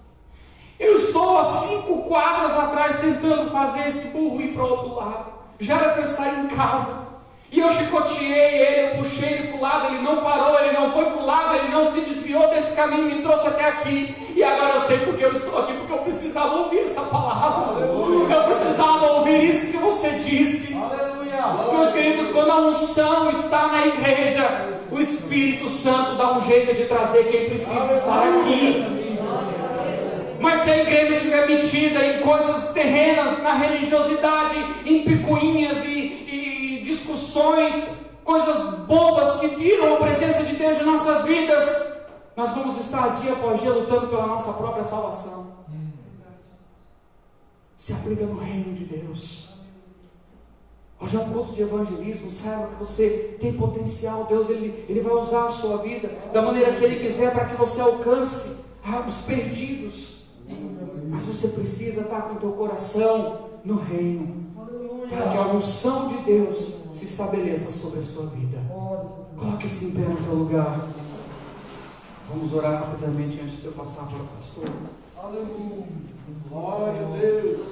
Eu estou a 5 quadras atrás tentando fazer esse burro ir para o outro lado. Já era para eu estar em casa. E eu chicoteei ele, eu puxei ele para o lado, ele não parou, ele não foi para o lado, ele não se desviou desse caminho, me trouxe até aqui. E agora eu sei porque eu estou aqui, porque eu precisava ouvir essa palavra. Eu precisava ouvir isso que você disse. Meus queridos, quando a unção está na igreja, o Espírito Santo dá um jeito de trazer quem precisa estar aqui. Mas se a igreja estiver metida em coisas terrenas, na religiosidade, em picuinhas e discussões, coisas bobas que tiram a presença de Deus de nossas vidas, nós vamos estar dia após dia lutando pela nossa própria salvação. Se aplica no reino de Deus. Hoje é um culto de evangelismo. Saiba que você tem potencial. Deus ele vai usar a sua vida da maneira que Ele quiser para que você alcance os perdidos. Mas você precisa estar com o teu coração no reino, para que a unção de Deus se estabeleça sobre a sua vida. Coloque-se em pé no teu lugar. Vamos orar rapidamente antes de eu passar para o pastor. Aleluia. Glória a Deus.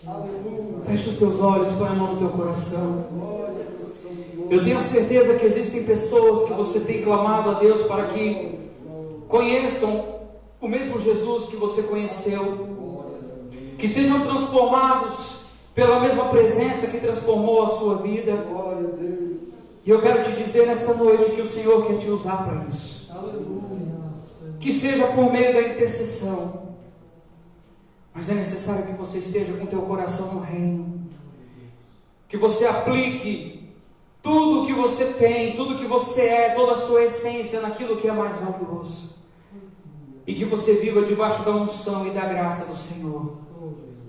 Aleluia. Feche os teus olhos, põe a mão no teu coração. Eu tenho certeza que existem pessoas que você tem clamado a Deus para que conheçam o mesmo Jesus que você conheceu, que sejam transformados pela mesma presença que transformou a sua vida. E eu quero te dizer nesta noite que o Senhor quer te usar para isso. Que seja por meio da intercessão, mas é necessário que você esteja com o teu coração no reino, que você aplique tudo que você tem, tudo que você é, toda a sua essência naquilo que é mais valioso, e que você viva debaixo da unção e da graça do Senhor.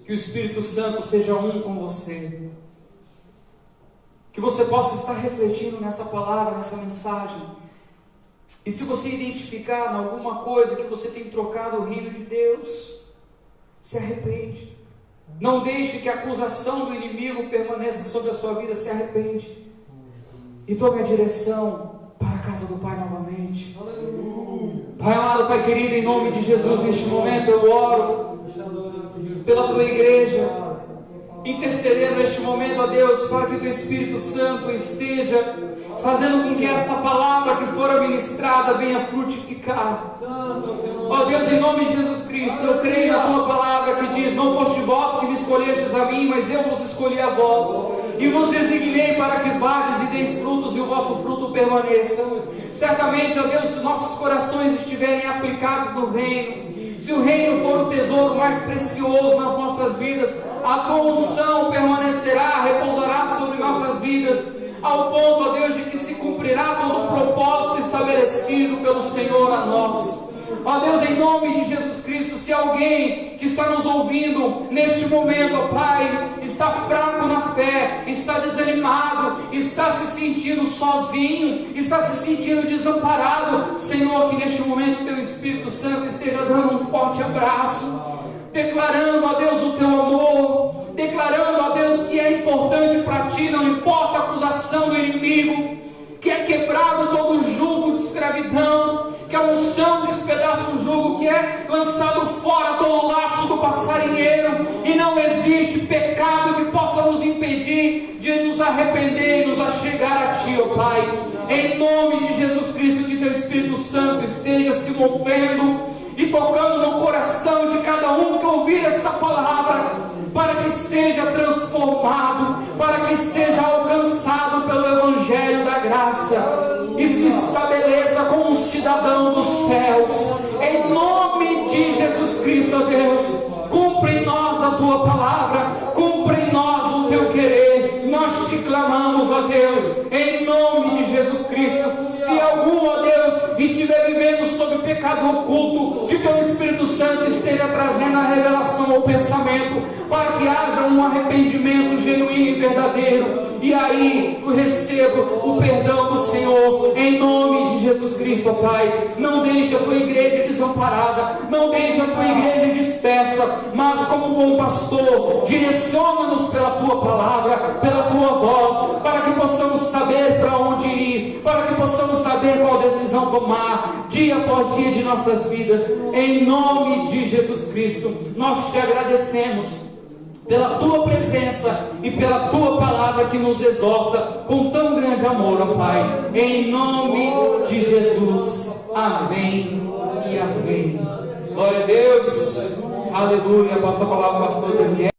Que o Espírito Santo seja um com você, que você possa estar refletindo nessa palavra, nessa mensagem. E se você identificar em alguma coisa que você tem trocado o reino de Deus, se arrepende. Não deixe que a acusação do inimigo permaneça sobre a sua vida. Se arrepende e tome a direção para a casa do Pai novamente. Pai amado, Pai querido, em nome de Jesus, neste momento eu oro pela tua igreja, intercedendo neste momento, ó Deus, para que o teu Espírito Santo esteja fazendo com que essa palavra que for ministrada venha frutificar. Ó Deus, em nome de Jesus Cristo, eu creio na tua palavra que diz: não foste vós que me escolhestes a mim, mas eu vos escolhi a vós, e vos designei para que vades e deis frutos, e o vosso fruto permaneça. Certamente, ó Deus, se nossos corações estiverem aplicados no reino, se o reino for o tesouro mais precioso nas nossas vidas, a tua unção permanecerá, repousará sobre nossas vidas, ao ponto, ó Deus, de que se cumprirá todo o propósito estabelecido pelo Senhor a nós. Ó Deus, em nome de Jesus Cristo, se alguém que está nos ouvindo neste momento, ó Pai, está fraco na fé, está desanimado, está se sentindo sozinho, está se sentindo desamparado, Senhor, que neste momento o teu Espírito Santo esteja dando um forte abraço, declarando, ó Deus, o teu amor, declarando, ó Deus, que é importante para ti, não importa a acusação do inimigo, que é quebrado todo jugo de escravidão, que a unção despedaça o jugo, que é lançado fora todo o laço do passarinheiro, e não existe pecado que possa nos impedir de nos arrepender e nos achegar a ti, ó Pai. Em nome de Jesus Cristo, que teu Espírito Santo esteja se movendo e tocando no coração de cada um que ouvir essa palavra, para que seja transformado, para que seja alcançado pelo Evangelho da graça e se estabeleça como um cidadão dos céus. Em nome de Jesus Cristo, ó Deus, cumpre em nós a tua palavra, cumpre em nós o teu querer. Nós te clamamos, ó Deus, em nome de Jesus Cristo. Se algum, ó Deus, estiver vivendo sob pecado, pecado oculto, que teu Espírito Santo esteja trazendo a revelação ao pensamento, para que haja um arrependimento genuíno e verdadeiro, e aí eu recebo o perdão do Senhor, em nome de Jesus Cristo, Pai. Não deixe a tua igreja desamparada, não deixe a tua igreja dispersa, mas como bom pastor, direciona-nos pela tua palavra, pela tua voz, para que possamos saber para onde ir, para que possamos saber qual decisão tomar, dia após dia de nossas vidas, em nome de Jesus Cristo. Nós te agradecemos pela tua presença e pela tua palavra que nos exorta com tão grande amor, ó Pai, em nome de Jesus, amém e amém. Glória a Deus, aleluia. Passa a palavra ao pastor Daniel.